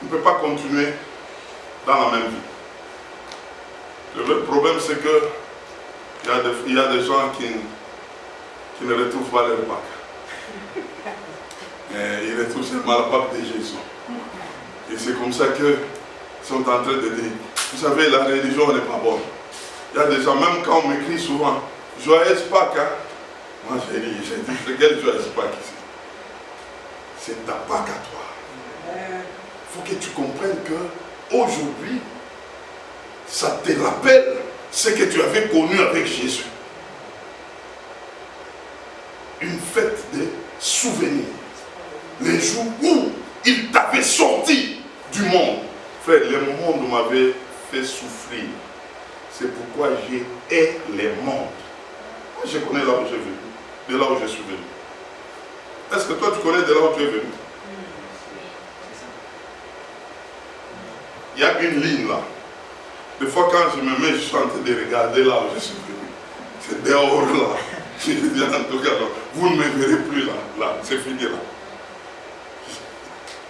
il ne peut pas continuer dans la même vie. Le vrai problème, c'est que il y a des gens qui ne retrouvent pas leur Pâque. Ils retrouvent seulement la Pâque de Jésus. Et c'est comme ça qu'ils sont en train de dire, vous savez, la religion n'est pas bonne. Il y a des gens, même quand on m'écrit souvent, joyeuse Pâques, hein? Moi j'ai dit, c'est quelle joyeuse Pâques ici? C'est ta Pâque à toi. Il faut que tu comprennes que aujourd'hui, ça te rappelle ce que tu avais connu avec Jésus. Une fête de souvenirs. Les jours où il t'avait sorti du monde. Frère, le monde m'avait fait souffrir. C'est pourquoi j'ai hais les mondes. Moi, je connais là où j'ai venu, de là où je suis venu. Est-ce que toi, tu connais de là où tu es venu? Il y a une ligne là. Des fois, quand je me mets, je suis en train de regarder là où je suis venu. C'est dehors là. Je dis en tout cas, vous ne me verrez plus là. Là, c'est fini là.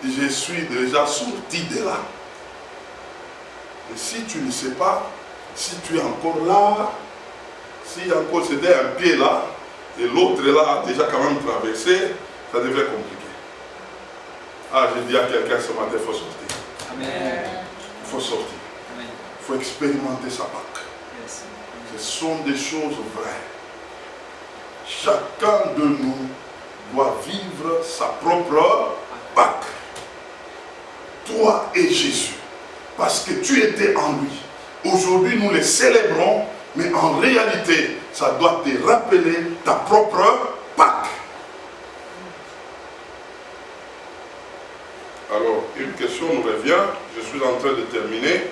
Je suis déjà sorti de là. Et si tu ne sais pas, si tu es encore là, si encore c'était un pied là, et l'autre là a déjà quand même traversé, ça devrait compliquer. Ah, j'ai dit à quelqu'un ce matin, il faut sortir. Amen. Il faut sortir. Amen. Il faut expérimenter sa Pâque. Yes. Ce sont des choses vraies. Chacun de nous doit vivre sa propre Pâque. Toi et Jésus. Parce que tu étais en lui. Aujourd'hui, nous les célébrons, mais en réalité, ça doit te rappeler ta propre Pâque. Alors, une question nous revient. Je suis en train de terminer.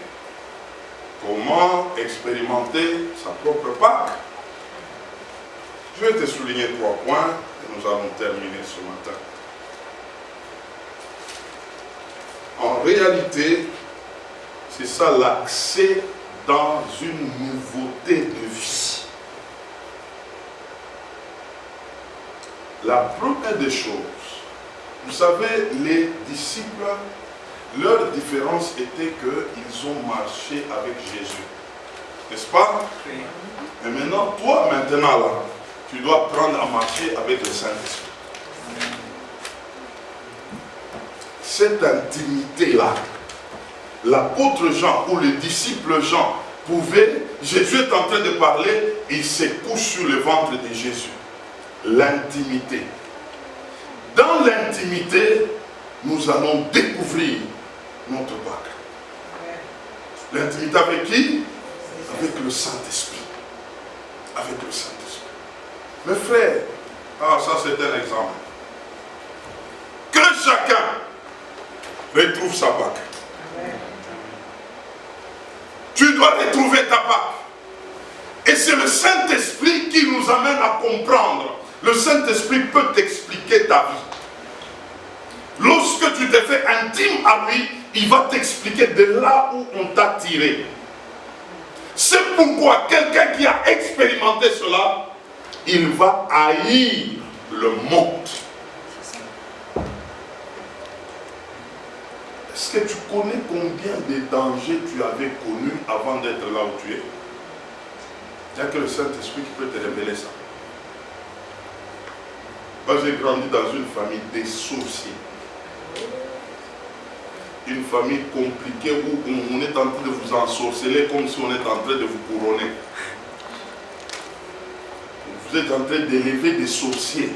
Comment expérimenter sa propre Pâque? Je vais te souligner 3 points et nous allons terminer ce matin. En réalité, c'est ça l'accès dans une nouveauté de vie. La première des choses, vous savez, les disciples, leur différence était qu'ils ont marché avec Jésus. N'est-ce pas? Oui. Et maintenant, toi, maintenant, là, tu dois apprendre à marcher avec le Saint-Esprit. Cette intimité-là, l'apôtre Jean ou le disciple Jean pouvait, Jésus est en train de parler, il se couche sur le ventre de Jésus. L'intimité. Dans l'intimité, nous allons découvrir notre Pâque. L'intimité avec qui? Avec le Saint-Esprit. Avec le Saint-Esprit. Mes frères, ça c'est un exemple. Que chacun retrouve sa Pâque. Tu dois retrouver ta Pâque. Et c'est le Saint-Esprit qui nous amène à comprendre. Le Saint-Esprit peut t'expliquer ta vie. Lorsque tu te fais intime à lui, il va t'expliquer de là où on t'a tiré. C'est pourquoi quelqu'un qui a expérimenté cela, il va haïr le monde. Est-ce que tu connais combien de dangers tu avais connus avant d'être là où tu es? Il n'y a que le Saint-Esprit qui peut te révéler ça. Moi, j'ai grandi dans une famille des sorciers. Une famille compliquée où on est en train de vous ensorceler comme si on est en train de vous couronner. Vous êtes en train d'élever des sorciers.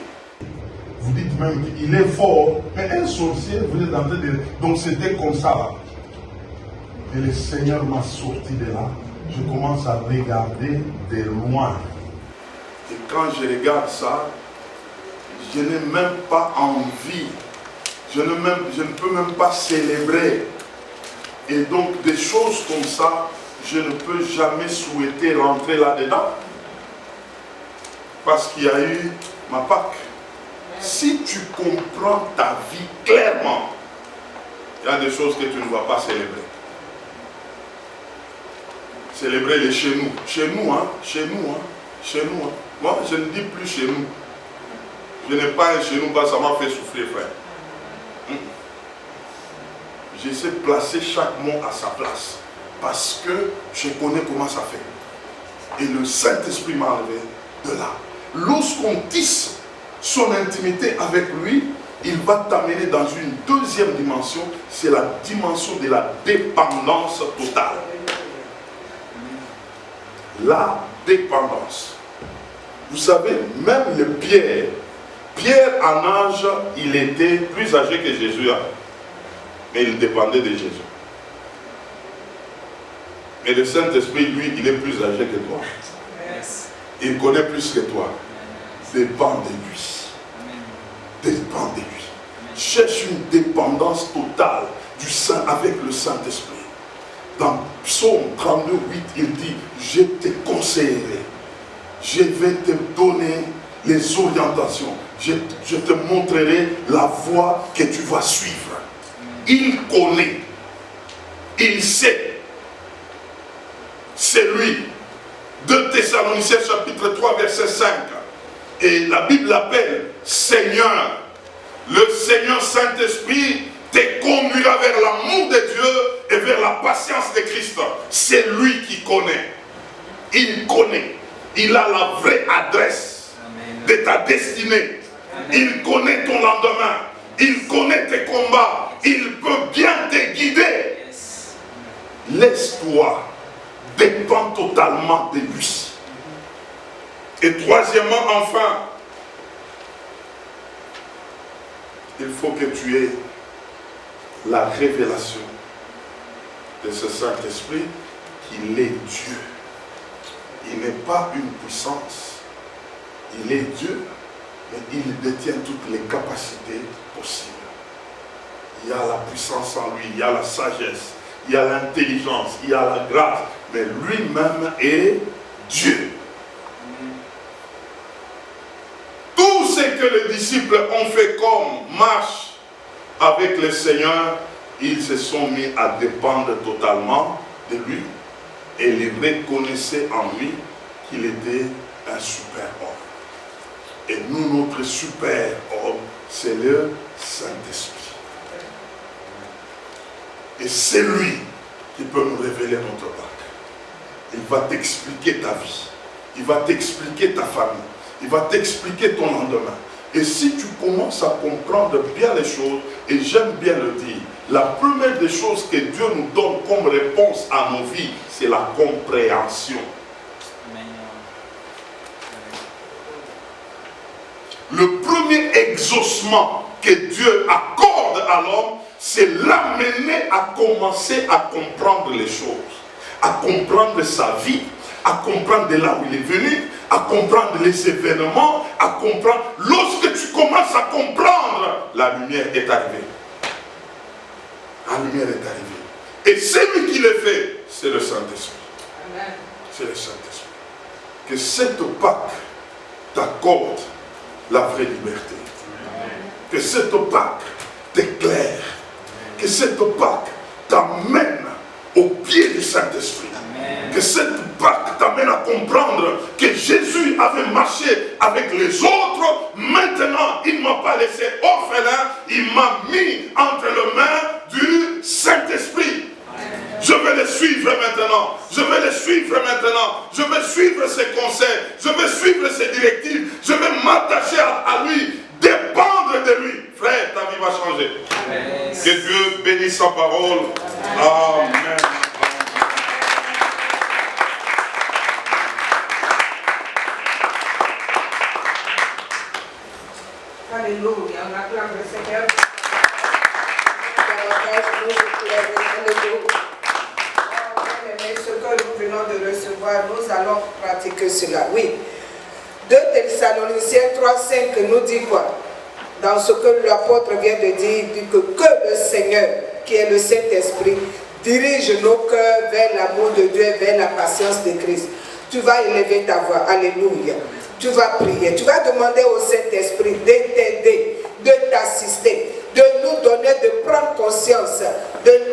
Vous dites même qu'il est fort, mais un sorcier, vous êtes en train de... Donc c'était comme ça là. Et le Seigneur m'a sorti de là. Je commence à regarder de loin. Et quand je regarde ça, je n'ai même pas envie. Je ne peux même pas célébrer. Et donc des choses comme ça, je ne peux jamais souhaiter rentrer là-dedans. Parce qu'il y a eu ma Pâque. Si tu comprends ta vie clairement, il y a des choses que tu ne vas pas célébrer. Célébrer les chez nous. Chez nous, hein. Chez nous, hein. Chez nous, hein. Moi, je ne dis plus chez nous. Je n'ai pas un chez nous, parce que ça m'a fait souffrir, frère. J'essaie de placer chaque mot à sa place. Parce que je connais comment ça fait. Et le Saint-Esprit m'a enlevé de là. Lorsqu'on tisse son intimité avec lui, il va t'amener dans une deuxième dimension. C'est la dimension de la dépendance totale. La dépendance. Vous savez, même le Pierre en âge, il était plus âgé que Jésus. Mais il dépendait de Jésus. Mais le Saint-Esprit, lui, il est plus âgé que toi. Il connaît plus que toi. Dépend de lui. Dépend de lui. Cherche une dépendance totale du Saint avec le Saint-Esprit. Dans Psaume 32, 8, il dit, je te conseillerai. Je vais te donner les orientations. Je te montrerai la voie que tu vas suivre. Il connaît. Il sait. C'est lui. 2 Thessaloniciens chapitre 3 verset 5. Et la Bible l'appelle Seigneur. Le Seigneur Saint-Esprit te conduira vers l'amour de Dieu et vers la patience de Christ. C'est lui qui connaît. Il connaît. Il a la vraie adresse de ta destinée. Il connaît ton lendemain. Il connaît tes combats. Il peut bien te guider. Laisse-toi dépend totalement de lui. Et troisièmement, enfin, il faut que tu aies la révélation de ce Saint-Esprit qu'il est Dieu. Il n'est pas une puissance. Il est Dieu, mais il détient toutes les capacités possibles. Il y a la puissance en lui, il y a la sagesse, il y a l'intelligence, il y a la grâce, mais lui-même est Dieu. Tout ce que les disciples ont fait comme marche avec le Seigneur, ils se sont mis à dépendre totalement de lui et ils reconnaissaient en lui qu'il était un super homme. Et nous, notre super homme, c'est le Saint-Esprit. Et c'est lui qui peut nous révéler notre Pâque. Il va t'expliquer ta vie. Il va t'expliquer ta famille. Il va t'expliquer ton lendemain. Et si tu commences à comprendre bien les choses, et j'aime bien le dire, la première des choses que Dieu nous donne comme réponse à nos vies, c'est la compréhension. Le premier exaucement que Dieu accorde à l'homme, c'est l'amener à commencer à comprendre les choses, à comprendre sa vie, à comprendre de là où il est venu, à comprendre les événements, à comprendre. Lorsque tu commences à comprendre, la lumière est arrivée. La lumière est arrivée. Et celui qui le fait, c'est le Saint-Esprit. C'est le Saint-Esprit. que cette Pâque t'accorde la vraie liberté. Que cette Pâque t'éclaire. Que cette Pâque t'amène au pied du Saint-Esprit. Que cette Pâque t'amène à comprendre que Jésus avait marché avec les autres. Maintenant, il ne m'a pas laissé orphelin. Il m'a mis entre les mains du Saint-Esprit. Je vais le suivre maintenant. Je vais le suivre maintenant. Je vais suivre ses conseils. Je vais suivre ses directives. Je vais m'attacher à lui. Dépendre de lui. Frère, ta vie va changer. Amen. Que Dieu bénisse sa parole. Amen. Alléluia. On acclame le Seigneur. Ce que nous venons de recevoir, nous allons pratiquer cela. Oui. 2 Thessaloniciens 3,5 nous dit quoi? Dans ce que l'apôtre vient de dire, il dit que le Seigneur, qui est le Saint-Esprit, dirige nos cœurs vers l'amour de Dieu et vers la patience de Christ. Tu vas élever ta voix. Alléluia. Tu vas prier. Tu vas demander au Saint-Esprit de t'aider, de t'assister, de nous donner, de prendre conscience,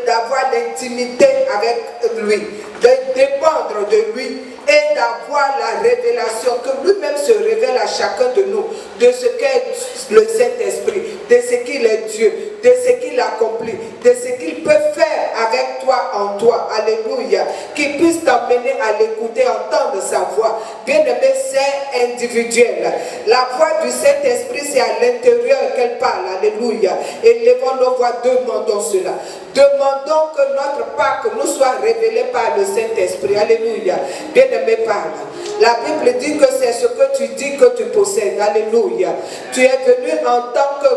d'avoir l'intimité avec lui, de dépendre de lui et d'avoir la révélation, que lui-même se révèle à chacun de nous, de ce qu'est le Saint-Esprit, de ce qu'il est Dieu, de ce qu'il accomplit, de ce qu'il peut faire avec toi, en toi. Alléluia. Qu'il puisse t'emmener à l'écouter, entendre sa voix. Bien-aimé, c'est individuel. La voix du Saint-Esprit, c'est à l'intérieur qu'elle parle. Alléluia. Élevons nos voix, demandons cela. Demandons que notre Pâque nous soit révélée par le Saint-Esprit. Alléluia. Bien-aimé, parle. La Bible dit que c'est ce que tu dis que tu possèdes. Alléluia. Tu es venu en tant que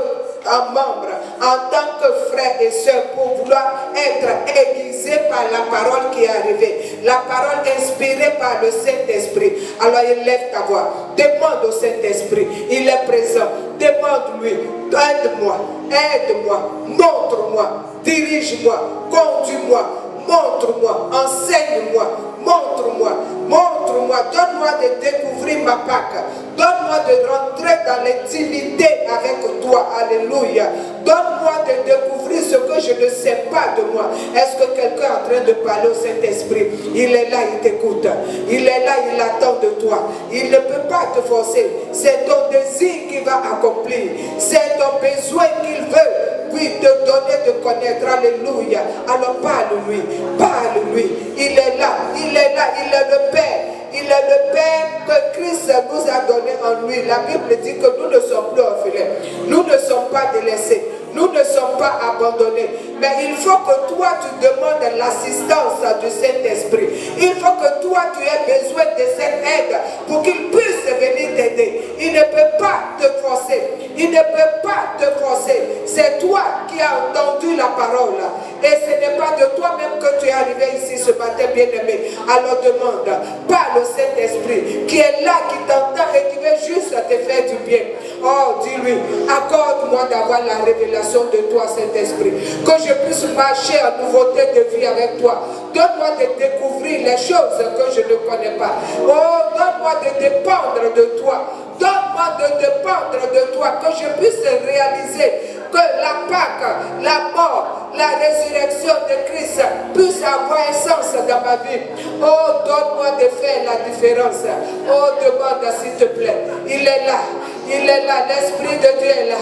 membre, en tant que frère et soeur, pour vouloir être aiguisé par la parole qui est arrivée. La parole inspirée par le Saint-Esprit. Alors élève ta voix. Demande au Saint-Esprit. Il est présent. Demande-lui. Aide-moi. Aide-moi. Montre-moi. Dirige-moi. Conduis-moi. Montre-moi. Enseigne-moi. Montre-moi, montre-moi, donne-moi de découvrir ma Pâque, donne-moi de rentrer dans l'intimité avec toi, alléluia, donne-moi de découvrir ce que je ne sais pas de moi. Est-ce que quelqu'un est en train de parler au Saint-Esprit? Il est là, il t'écoute, il est là, il attend de toi, il ne peut pas te forcer, c'est ton désir qui va accomplir, c'est ton besoin qu'il veut. Oui, te donner de connaître, alléluia. Alors parle-lui, parle-lui. Il est là, il est là, il est le Père. Il est le Père que Christ nous a donné en lui. La Bible dit que nous ne sommes plus orphelins. Nous ne sommes pas délaissés. Nous ne sommes pas abandonnés. Mais il faut que toi, tu demandes l'assistance du Saint-Esprit. Il faut que toi, tu aies besoin de cette aide pour qu'il puisse venir t'aider. Il ne peut pas te forcer. Il ne peut pas te forcer. C'est toi qui as entendu la parole. Et ce n'est pas de toi-même que tu es arrivé ici ce matin, bien-aimé. Alors demande, parle au Saint-Esprit qui est là, qui t'entend et qui veut juste te faire du bien. Oh, dis-lui, accorde-moi d'avoir la révélation de toi, Saint-Esprit. Que je puisse marcher en nouveauté de vie avec toi. Donne-moi de découvrir les choses que je ne connais pas. Oh, donne-moi de dépendre de toi. Donne-moi de dépendre de toi. Que je puisse réaliser que la Pâque, la mort, la résurrection de Christ puisse avoir un sens dans ma vie. Oh, donne-moi de faire la différence. Oh, demande s'il te plaît. Il est là. Il est là. L'Esprit de Dieu est là.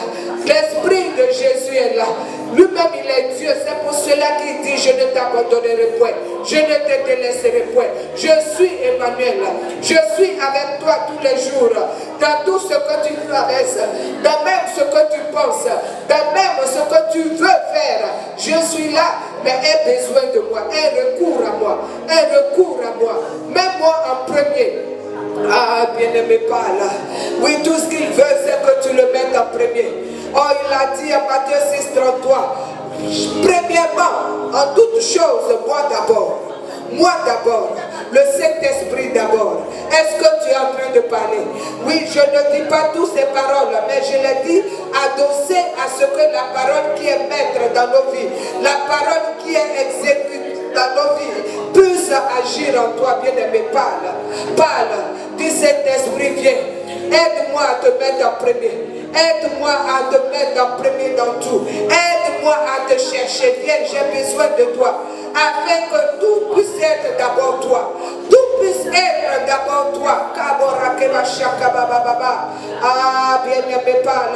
L'Esprit de Jésus est là. Lui-même, il est Dieu. C'est pour cela qu'il dit, je ne t'abandonnerai point. Je ne te délaisserai point. Je suis Emmanuel. Je suis avec toi tous les jours. Dans tout ce que tu traverses. Dans même ce que tu penses. Dans même ce que tu veux faire. Je suis là. Mais aie besoin de moi. Aie recours à moi. Aie recours à moi. Mets-moi en premier. Ah, bien-aimé, pas là. Oui, tout ce qu'il veut, c'est que tu le mettes en premier. Oh, il a dit à Matthieu 6,33. Premièrement, en toutes choses, moi d'abord. Moi d'abord. Le Saint-Esprit d'abord. Est-ce que tu es en train de parler? Oui, je ne dis pas toutes ces paroles, mais je les dis adossé à ce que la parole qui est maître dans nos vies, la parole qui est exécutée dans nos vies, puisse agir en toi, bien-aimé. Parle. Parle. Dis Saint-Esprit, viens. Aide-moi à te mettre en premier. Aide-moi à te mettre en premier dans tout. Aide-moi à te chercher. Viens, j'ai besoin de toi. Afin que tout puisse être d'abord toi. Tout puisse être d'abord toi. Ah, bien-aimé, parle,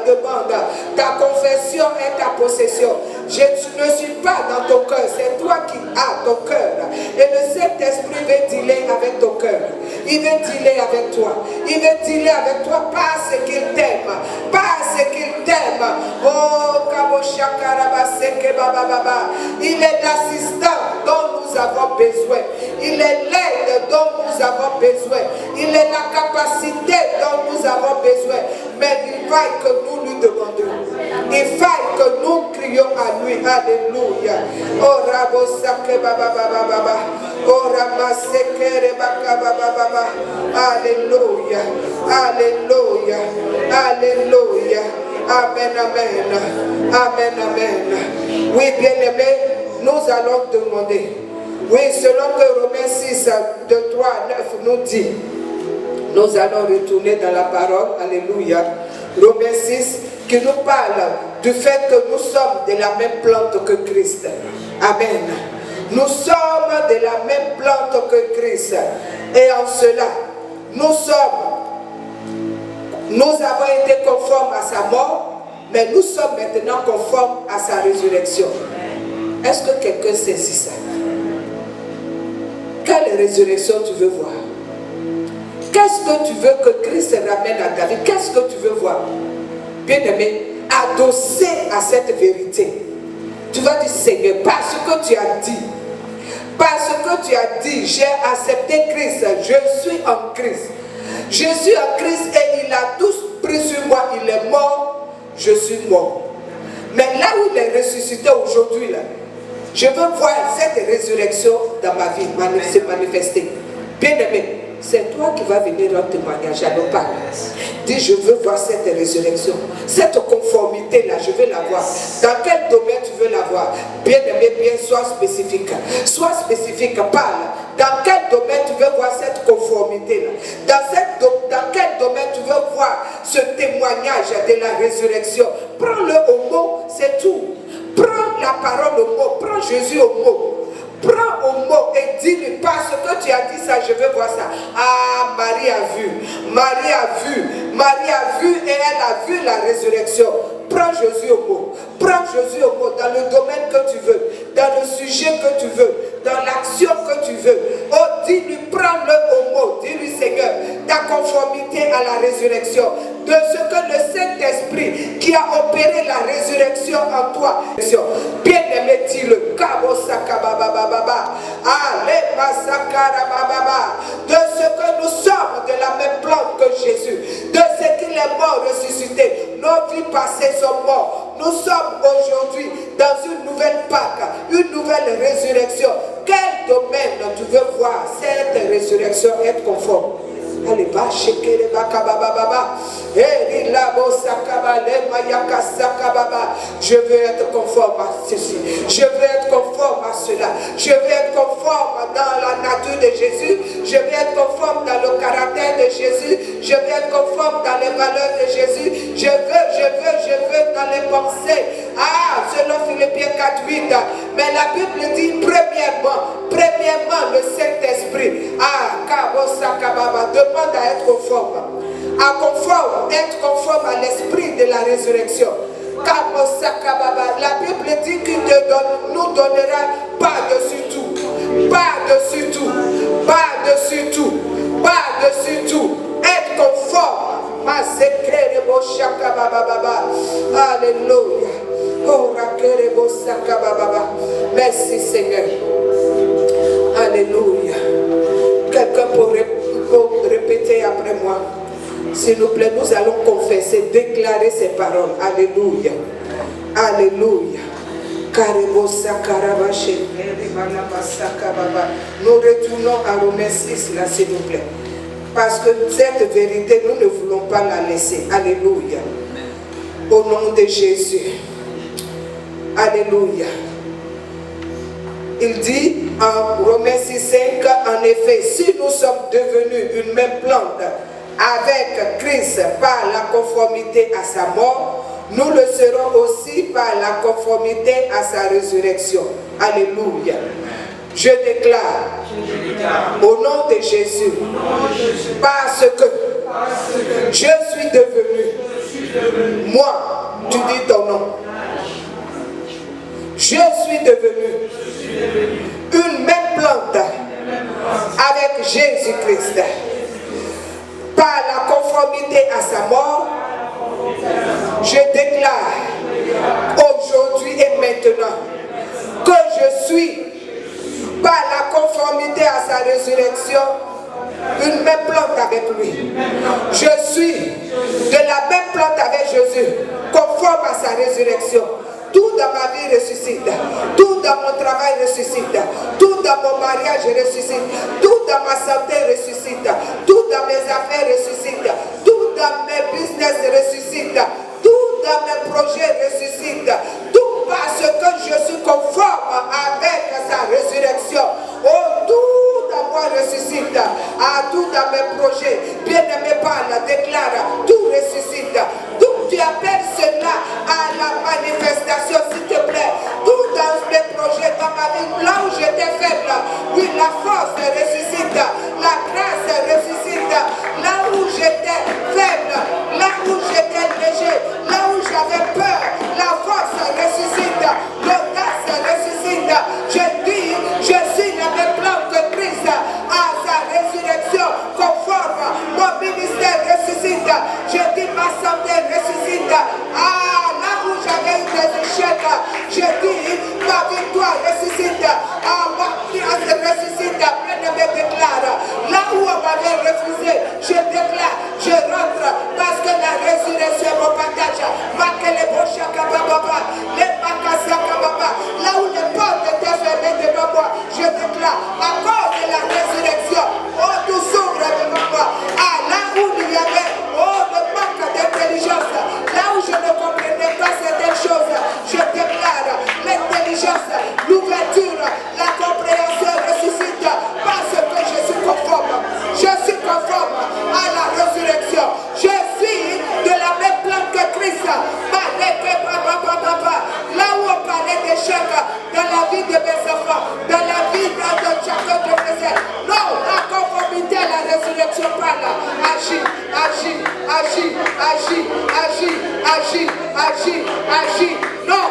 demande. Ta confession est ta possession. Je ne suis pas dans ton cœur, c'est toi qui as ton cœur. Et le Saint-Esprit veut dealer avec ton cœur. Il veut dealer avec toi. Il veut dealer avec toi parce qu'il t'aime. Parce qu'il t'aime. Oh, il est l'assistant dont nous avons besoin. Il est l'aide dont nous avons besoin. Il est la capacité dont nous avons besoin. Mais il faille que nous lui demandions. Il faille que nous crions à lui. Alléluia. Oh Rabosake Baba Baba Baba. Oh Ramaseke Baba Baba Baba. Alléluia. Alléluia. Alléluia. Amen, amen. Amen, amen. Oui, bien-aimés, nous allons demander. Oui, selon que Romains 6, de 3 à 9 nous dit, nous allons retourner dans la parole. Alléluia. Romains 6, qui nous parle du fait que nous sommes de la même plante que Christ. Amen. Nous sommes de la même plante que Christ. Et en cela, nous avons été conformes à sa mort, mais nous sommes maintenant conformes à sa résurrection. Est-ce que quelqu'un saisit ça? Quelle résurrection tu veux voir? Qu'est-ce que tu veux que Christ ramène à ta vie? Qu'est-ce que tu veux voir? Bien-aimé, adossé à cette vérité, tu vas dire, Seigneur, parce que tu as dit, j'ai accepté Christ, je suis en Christ. Je suis en Christ et il a tout pris sur moi, il est mort, je suis mort. Mais là où il est ressuscité aujourd'hui, là, je veux voir cette résurrection dans ma vie se manifester. Bien-aimé, c'est toi qui vas venir en témoignage, à nos parents. Dis, je veux voir cette résurrection. Cette conformité-là, je veux la voir. Dans quel domaine tu veux la voir? Bien-aimé, bien, sois spécifique. Sois spécifique, parle. Dans quel domaine tu veux voir cette conformité-là? Dans quel domaine tu veux voir ce témoignage de la résurrection? Prends-le au mot, c'est tout. Prends la parole au mot, prends Jésus au mot. Prends au mot et dis-lui, parce que tu as dit ça, je veux voir ça. Ah, Marie a vu. Marie a vu. Marie a vu et elle a vu la résurrection. Prends Jésus au mot. Prends Jésus au mot dans le domaine que tu veux, dans le sujet que tu veux, dans l'action que tu veux. Oh, dis-lui, prends-le au mot. Dis-lui, Seigneur, ta conformité à la résurrection, de ce que le Saint-Esprit qui a opéré la résurrection en toi. Bien-aimé, dis-le. De ce que nous sommes de la même plante que Jésus, de ce qu'il est mort ressuscité, nos vies passées sont mortes. Nous sommes aujourd'hui dans une nouvelle Pâque, une nouvelle résurrection. Quel domaine tu veux voir cette résurrection être conforme? Allez, va checker les bakababa. Je veux être conforme à ceci. Je veux être conforme à cela. Je veux être conforme dans la nature de Jésus. Je veux être conforme dans le caractère de Jésus. Je veux être conforme dans les valeurs de Jésus. Je veux dans les pensées. Ah, selon Philippiens 4:8. Mais la Bible dit premièrement le Saint-Esprit. Ah, Kabosakababa, demande à être conforme. Être conforme à l'esprit de la résurrection. Kabosakababa, la Bible dit qu'il nous donnera par-dessus tout. Par-dessus tout. Par-dessus tout. Par-dessus tout. Être conforme. Alléluia. Merci Seigneur. Alléluia. Quelqu'un peut répéter après moi. S'il vous plaît, nous allons confesser, déclarer ces paroles. Alléluia. Alléluia. Nous retournons à Romains 6 là, s'il vous plaît. Parce que cette vérité, nous ne voulons pas la laisser. Alléluia. Au nom de Jésus. Alléluia. il dit en Romains 6,5, en effet, si nous sommes devenus une même plante avec Christ par la conformité à sa mort, nous le serons aussi par la conformité à sa résurrection. Alléluia. Je déclare au nom de Jésus, parce que je suis devenu, moi, tu dis ton nom, je suis devenu une même plante avec Jésus-Christ. Par la conformité à sa mort, je déclare aujourd'hui et maintenant que je suis, par la conformité à sa résurrection, une même plante avec lui. Je suis de la même plante avec Jésus, conforme à sa résurrection. Tout dans ma vie ressuscite, tout dans mon travail ressuscite, tout dans mon mariage ressuscite, tout dans ma santé ressuscite, tout dans mes affaires ressuscite, tout dans mes business ressuscite, tout dans mes projets ressuscite, tout parce que je suis conforme avec sa résurrection. Oh, tout dans moi ressuscite, tout dans mes projets. Bien-aimé parle, déclare, tout ressuscite. Tu appelles cela à la manifestation, s'il te plaît. Tout dans mes projets, dans ma vie, là où j'étais faible, oui, la force ressuscite, la grâce ressuscite. Là où j'étais faible, là où j'étais léger, là où j'avais peur, la force ressuscite, l'audace ressuscite. Je dis, je suis le même plan que Christ à sa résurrection, conforme. Mon ministère ressuscite. Je dis, ma santé ressuscite. Là où j'avais eu des échecs, je dis, ma victoire ressuscite. Ma grâce ressuscite. Bien-aimé déclare. Là où on m'avait refusé, je déclare, je rentre parce que la résurrection est mon partage. Là où les portes étaient fermées devant moi, je déclare, à cause de la résurrection, oh, tout s'ouvre devant moi. Là où il y avait, oh, le manque d'intelligence, là où je ne comprenais pas certaines choses, je déclare l'intelligence, l'ouverture, la compréhension ressuscite parce que je suis conforme. Je suis conforme à la résurrection. Je suis de la même plante que Christ. Là où on parlait d'échec dans la vie de mes enfants, dans la vie de chacun de mes frères. Non, la conformité à la résurrection parle. Agis, agis, agis, agis, agis, agis, agis, agis. Non,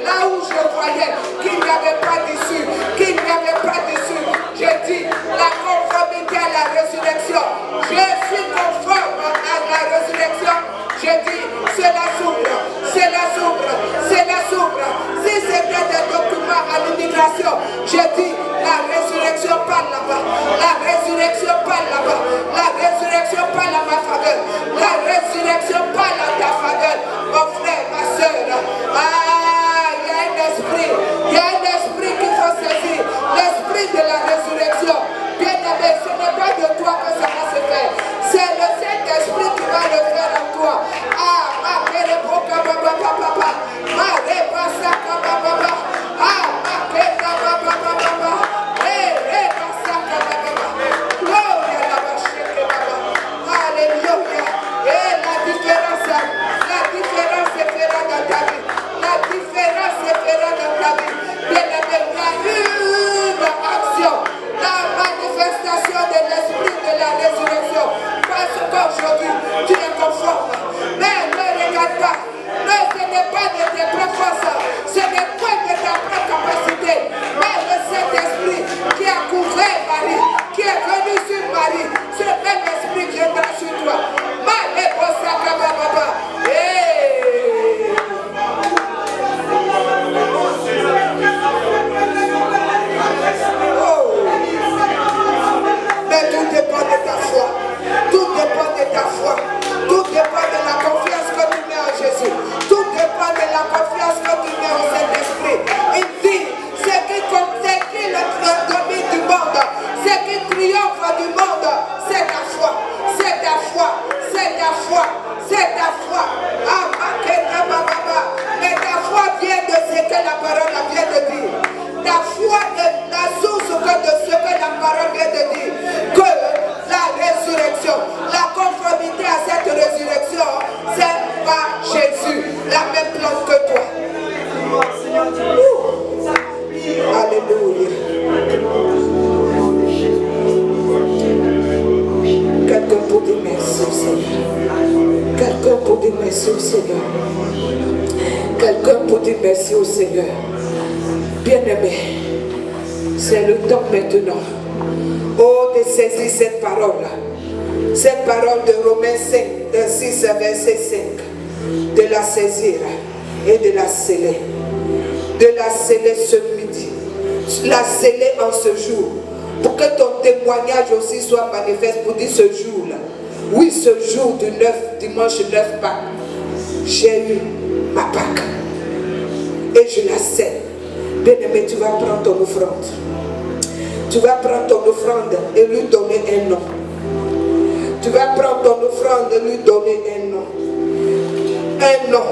là où je voyais qu'il n'y avait pas d'issue, qu'il n'y avait pas d'issue, je dis la conformité à la résurrection. Je suis conforme à la résurrection. Je dis, cela s'ouvre, cela s'ouvre, cela s'ouvre. Si c'était des documents à l'immigration, je dis, la résurrection parle là-bas. La résurrection parle là-bas. La résurrection parle à ma faveur. La résurrection parle à ta faveur. Mon frère, ma soeur. Il y a un esprit. Il y a un esprit qu'il faut saisir. L'esprit de la résurrection. Bien-aimé, ce n'est pas de toi que ça va se faire. C'est le Saint-Esprit qui va le faire en toi. que la parole vient de dire. Ta foi est la source de ce que la parole vient de dire. Que la résurrection, la conformité à cette résurrection, c'est pas Jésus, la même plante que toi. Alléluia. Quelqu'un pour dire merci au Seigneur. Quelqu'un pour dire merci au Seigneur. Quelqu'un pour dire merci au Seigneur. Bien-aimé, c'est le temps maintenant. Oh, de saisir cette parole. Cette parole de Romains 5, de 6 à verset 5. De la saisir et de la sceller. De la sceller ce midi. La sceller en ce jour. Pour que ton témoignage aussi soit manifeste pour dire ce jour-là. Oui, ce jour du 9, dimanche 9 Pâques, j'ai eu ma Pâque. Et je la scelle. Bien-aimé, tu vas prendre ton offrande. Tu vas prendre ton offrande et lui donner un nom. Tu vas prendre ton offrande et lui donner un nom. Un nom.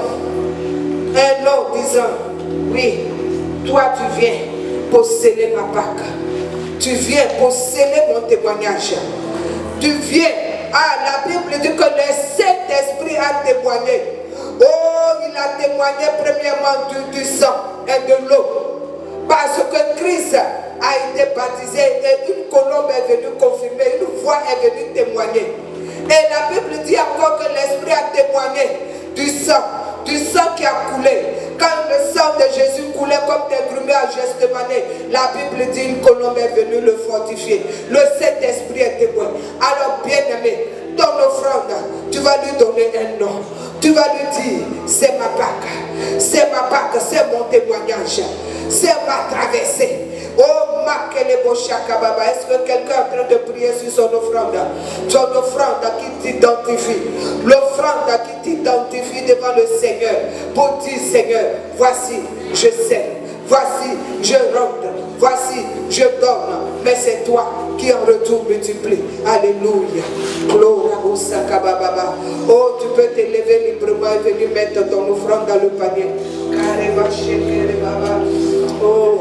Un nom disant, oui, toi tu viens pour sceller ma Pâque. Tu viens pour sceller mon témoignage. Tu viens. Ah, la Bible dit que le Saint-Esprit a témoigné. Oh, il a témoigné premièrement du sang et de l'eau. Parce que Christ a été baptisé et une colombe est venue confirmer, une voix est venue témoigner. Et la Bible dit encore que l'Esprit a témoigné du sang qui a coulé. Quand le sang de Jésus coulait comme des grumeaux à Gethsemane, la Bible dit une colombe est venue le fortifier. Le Saint-Esprit est témoin. Alors, bien-aimé, ton offrande, tu vas lui donner un nom. Tu vas lui dire, c'est ma Pâque, c'est ma Pâque, c'est mon témoignage, c'est ma traversée. Oh, Makeleboshakababa, est-ce que quelqu'un est en train de prier sur son offrande? Ton offrande qui t'identifie, l'offrande qui t'identifie devant le Seigneur, pour dire, Seigneur, voici, je sais, voici, je rentre, voici, je donne, mais c'est toi qui en retour multiplie. Alléluia. Gloire au Sakababa. Oh, tu peux t'élever librement et venir mettre ton offrande dans le panier. Oh,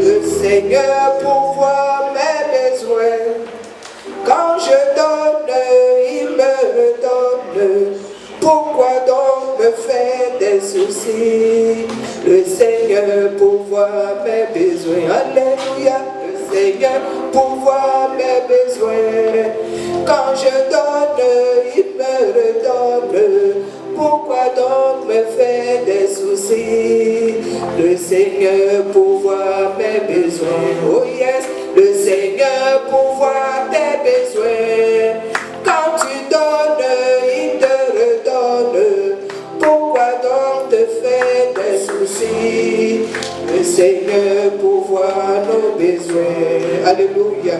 le Seigneur pourvoit mes besoins. Quand je donne, il me redonne. Pourquoi donc me faire des soucis? Le Seigneur pourvoit mes besoins. Alléluia. Le Seigneur pourvoit mes besoins. Quand je donne, il me redonne. Pourquoi donc me faire des soucis? Le Seigneur pourvoit mes besoins. Oh yes, le Seigneur pourvoit tes besoins. Quand tu donnes, il te redonne. Pourquoi donc te faire des soucis? Le Seigneur pourvoit nos besoins. Alléluia.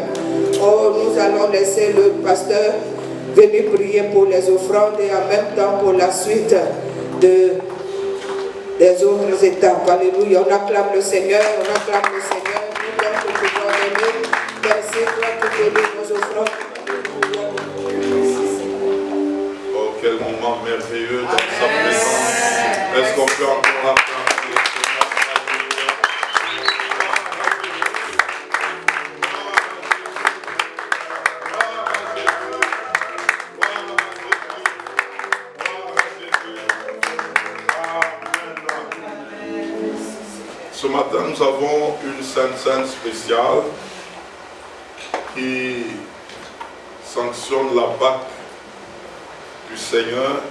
Oh, nous allons laisser le pasteur venir prier pour les offrandes et en même temps pour la suite des autres étapes. Alléluia. On acclame le Seigneur, on acclame le Seigneur. Nous donne pour pouvoir aimer. Merci toi pour donner nos offrandes. Oh, quel moment merveilleux dans sa présence. Est-ce qu'on peut encore acclamer le Seigneur? Ce matin, nous avons une scène spéciale qui sanctionne la Pâque du Seigneur.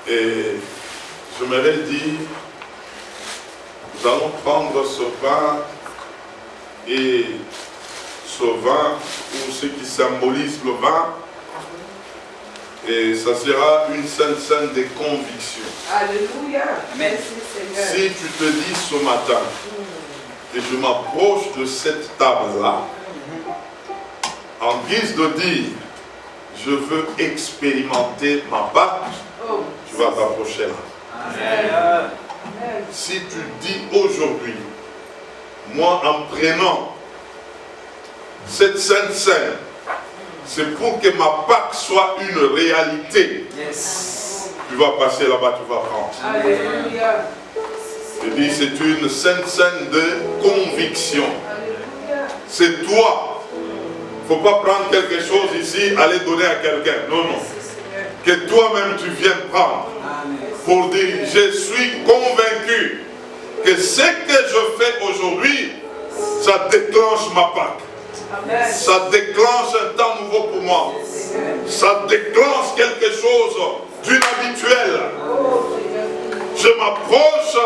Et j'aimerais dire, nous allons prendre ce pain et ce vin, ou ce qui symbolise le vin, et ça sera une scène des convictions. Alléluia. Merci Seigneur. Si tu te dis ce matin, et je m'approche de cette table-là, en guise de dire, je veux expérimenter ma Pâque, tu vas t'approcher là. Amen. Si tu dis aujourd'hui, moi en prenant cette sainte scène, c'est pour que ma Pâque soit une réalité. Yes. Tu vas passer là-bas, tu vas prendre. Alléluia. Je dis, c'est une sainte scène de conviction. C'est toi. Il ne faut pas prendre quelque chose ici, aller donner à quelqu'un. Non, non. Que toi-même tu viennes prendre. Pour dire, je suis convaincu que ce que je fais aujourd'hui, ça déclenche ma Pâque. Ça déclenche un temps nouveau pour moi. Ça déclenche quelque chose d'inhabituel. Je m'approche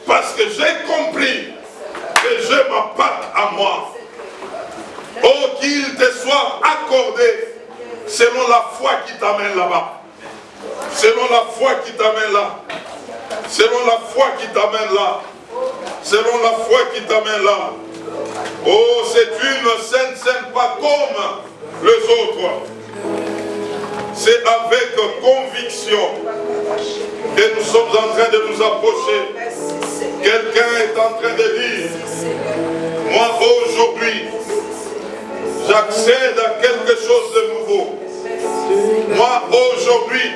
parce que j'ai compris que j'ai ma Pâque à moi. Oh, qu'il te soit accordé selon la foi qui t'amène là-bas. Selon la foi qui t'amène là. Selon la foi qui t'amène là. Selon la foi qui t'amène là. Oh, c'est une sainte scène pas comme les autres. C'est avec conviction que nous sommes en train de nous approcher. Quelqu'un est en train de dire, moi aujourd'hui, j'accède à quelque chose de nouveau. Moi aujourd'hui,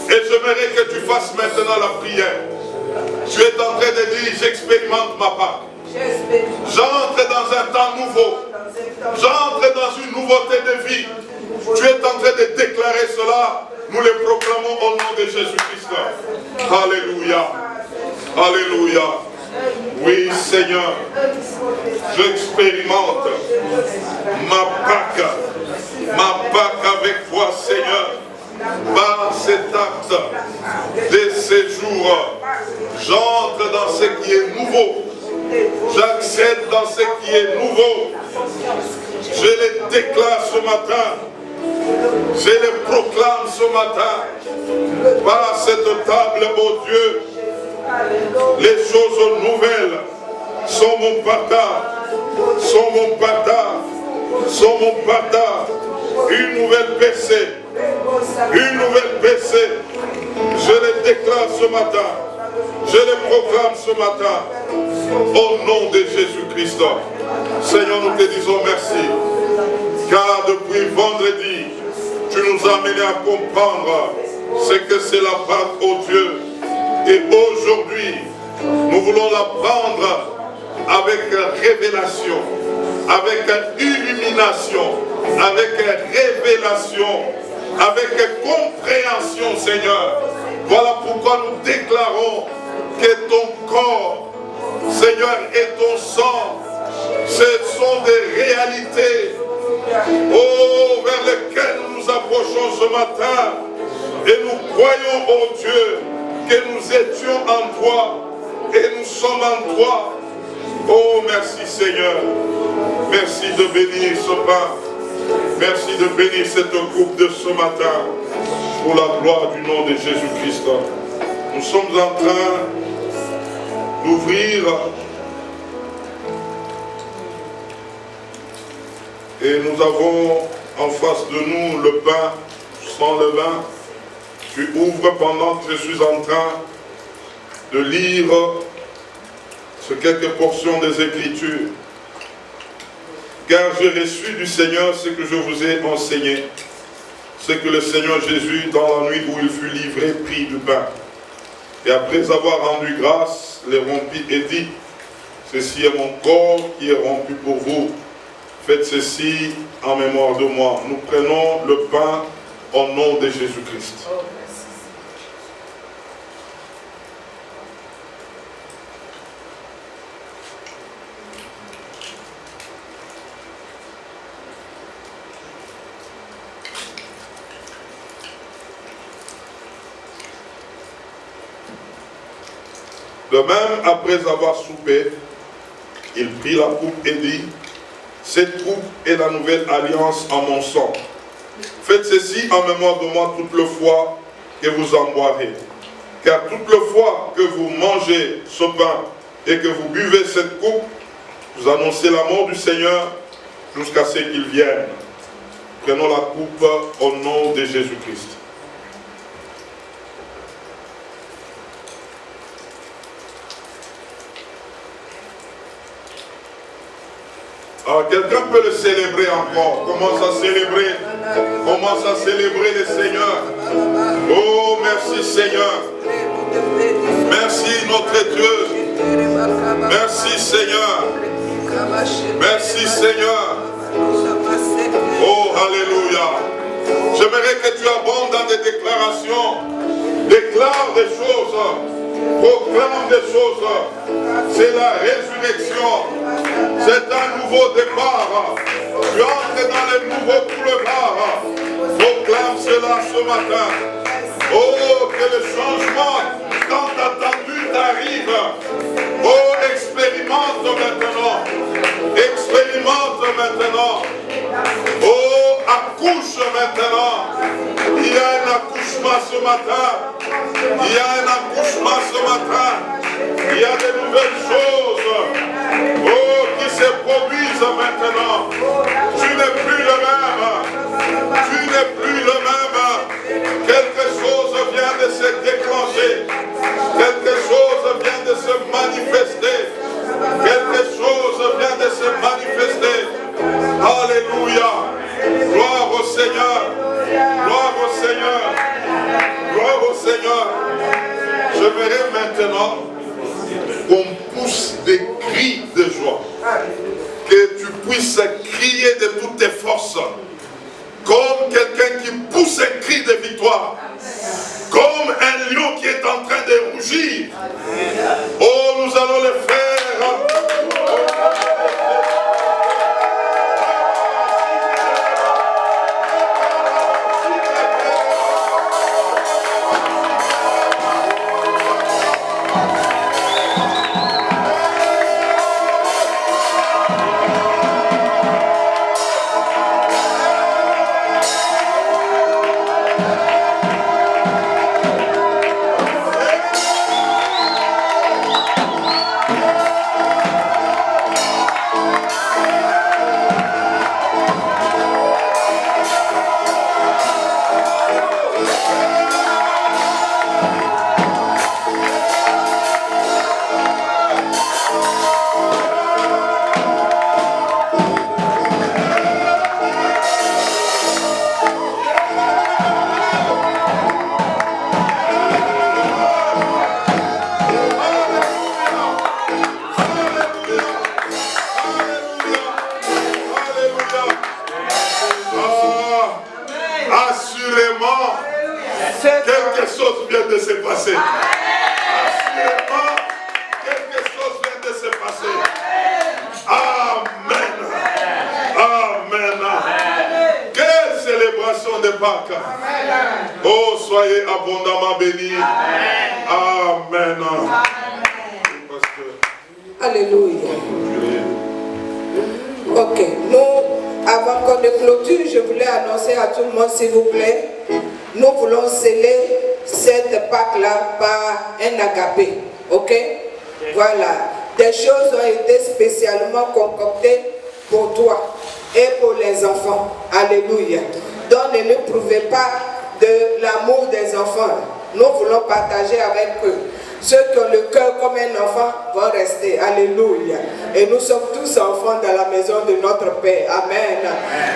et j'aimerais que tu fasses maintenant la prière. Tu es en train de dire, j'expérimente ma part. J'entre dans un temps nouveau. J'entre dans une nouveauté de vie. Tu es en train de déclarer cela. Nous le proclamons au nom de Jésus-Christ. Alléluia. Alléluia. Oui, Seigneur, j'expérimente ma Pâque avec toi, Seigneur, par cet acte de séjour. J'entre dans ce qui est nouveau. J'accède dans ce qui est nouveau. Je le déclare ce matin. Je le proclame ce matin. Par cette table, ô Dieu, les choses nouvelles sont mon partage. Sont mon partage. Sont mon partage. Une nouvelle percée. Une nouvelle percée. Je le déclare ce matin. Je le proclame ce matin. Au nom de Jésus-Christ. Seigneur, nous te disons merci. Car depuis vendredi, tu nous as amenés à comprendre ce que c'est la Pâque, ô Dieu. Et aujourd'hui, nous voulons la prendre avec révélation, avec illumination, avec révélation, avec compréhension, Seigneur. Voilà pourquoi nous déclarons que ton corps, Seigneur, et ton sang, ce sont des réalités, oh, vers lesquelles nous nous approchons ce matin. Et nous croyons, oh Dieu, que nous étions en toi et nous sommes en toi. Oh, merci Seigneur. Merci de bénir ce pain. Merci de bénir cette coupe de ce matin pour la gloire du nom de Jésus-Christ. Nous sommes en train d'ouvrir et nous avons en face de nous le pain sans levain. Tu ouvres pendant que je suis en train de lire sur quelques portions des Écritures. Car j'ai reçu du Seigneur ce que je vous ai enseigné. Ce que le Seigneur Jésus, dans la nuit où il fut livré, prit du pain. Et après avoir rendu grâce, les rompit et dit, ceci est mon corps qui est rompu pour vous. Faites ceci en mémoire de moi. Nous prenons le pain au nom de Jésus-Christ. De même, après avoir soupé, il prit la coupe et dit, cette coupe est la nouvelle alliance en mon sang. Faites ceci en mémoire de moi toute le fois que vous en boirez. Car toute le fois que vous mangez ce pain et que vous buvez cette coupe, vous annoncez la mort du Seigneur jusqu'à ce qu'il vienne. Prenons la coupe au nom de Jésus-Christ. Alors quelqu'un peut le célébrer encore. Commence à célébrer. Commence à célébrer le Seigneur. Oh, merci Seigneur. Merci notre notre Dieu. Merci Seigneur. Merci Seigneur. Oh, alléluia. J'aimerais que tu abondes dans des déclarations. Déclare des choses. Proclame des choses. C'est la résurrection. C'est un nouveau départ. Tu entres dans les nouveaux boulevards. Proclame cela ce matin. Oh, que le changement tant attendu t'arrive. Oh, expérimente maintenant. Expérimente maintenant. Oh, accouche maintenant. Il y a un accouchement ce matin. Il y a un accouchement ce matin. Il y a de nouvelles choses. Oh, qui se produisent maintenant. Tu n'es plus le même. Tu n'es plus le même. Quelque chose vient de se déclencher. Quelque chose vient de se manifester. Quelque chose vient de se manifester. Alléluia. Gloire au Seigneur. Gloire au Seigneur. Gloire au Seigneur. J'aimerais maintenant qu'on pousse des cris de joie. Que tu puisses crier de toutes tes forces. Comme quelqu'un qui pousse un cri de victoire. Comme un lion qui est en train de rougir. Oh, nous allons le faire. Quelque chose vient de se passer. Assurément, quelque chose vient de se passer. Amen. Amen. Quelle célébration de Pâques. Oh, soyez abondamment bénis. Amen. Alléluia. Ok, nous, avant qu'on ne clôture, je voulais annoncer à tout le monde, s'il vous plaît, nous voulons sceller cette Pâque-là par un agapé. Ok? Voilà. Des choses ont été spécialement concoctées pour toi et pour les enfants. Alléluia. Donc ne nous prouvez pas de l'amour des enfants. Nous voulons partager avec eux. Ceux qui ont le cœur comme un enfant vont rester. Alléluia. Et nous sommes tous enfants dans la maison de notre Père. Amen.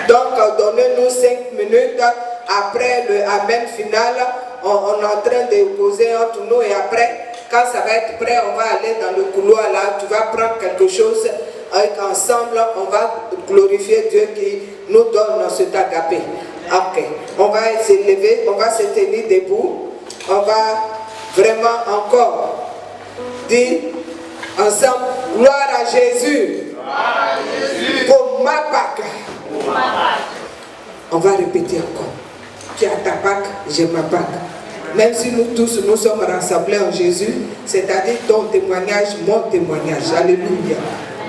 Donc donnez-nous 5 minutes. Après le Amen final, on est en train de causer entre nous et après, quand ça va être prêt, on va aller dans le couloir là, tu vas prendre quelque chose, et ensemble, on va glorifier Dieu qui nous donne cet agapé. Ok, on va se lever, on va se tenir debout, on va vraiment encore dire ensemble, gloire à Jésus, pour ma Pâque. On va répéter encore. Tu as ta Pâque, j'ai ma Pâque. Même si nous tous nous sommes rassemblés en Jésus, c'est-à-dire ton témoignage, mon témoignage. Alléluia.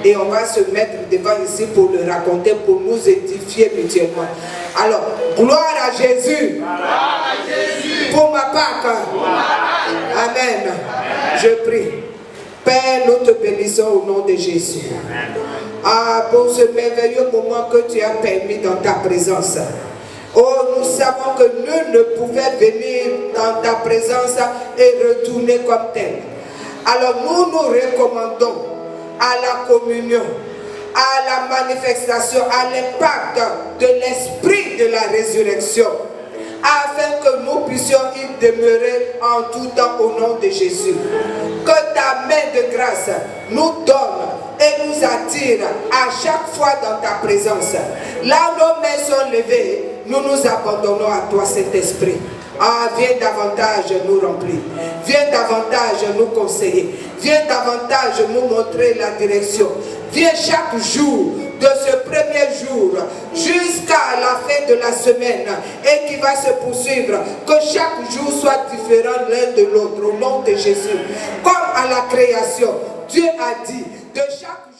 Et on va se mettre devant ici pour le raconter, pour nous édifier mutuellement. Alors, gloire à Jésus. Gloire à Jésus. Pour ma Pâque. Amen. Je prie. Père, nous te bénissons au nom de Jésus. Ah, pour ce merveilleux moment que tu as permis dans ta présence. Oh, nous savons que nul ne pouvait venir dans ta présence et retourner comme tel. Alors nous nous recommandons à la communion, à la manifestation, à l'impact de l'esprit de la résurrection, afin que nous puissions y demeurer en tout temps au nom de Jésus. Que ta main de grâce nous donne et nous attire à chaque fois dans ta présence. Là où nos mains sont levées, nous nous abandonnons à toi, Saint-Esprit. Ah, viens davantage nous remplir. Viens davantage nous conseiller. Viens davantage nous montrer la direction. Viens chaque jour, de ce premier jour jusqu'à la fin de la semaine et qui va se poursuivre, que chaque jour soit différent l'un de l'autre au nom de Jésus. Comme à la création, Dieu a dit, de chaque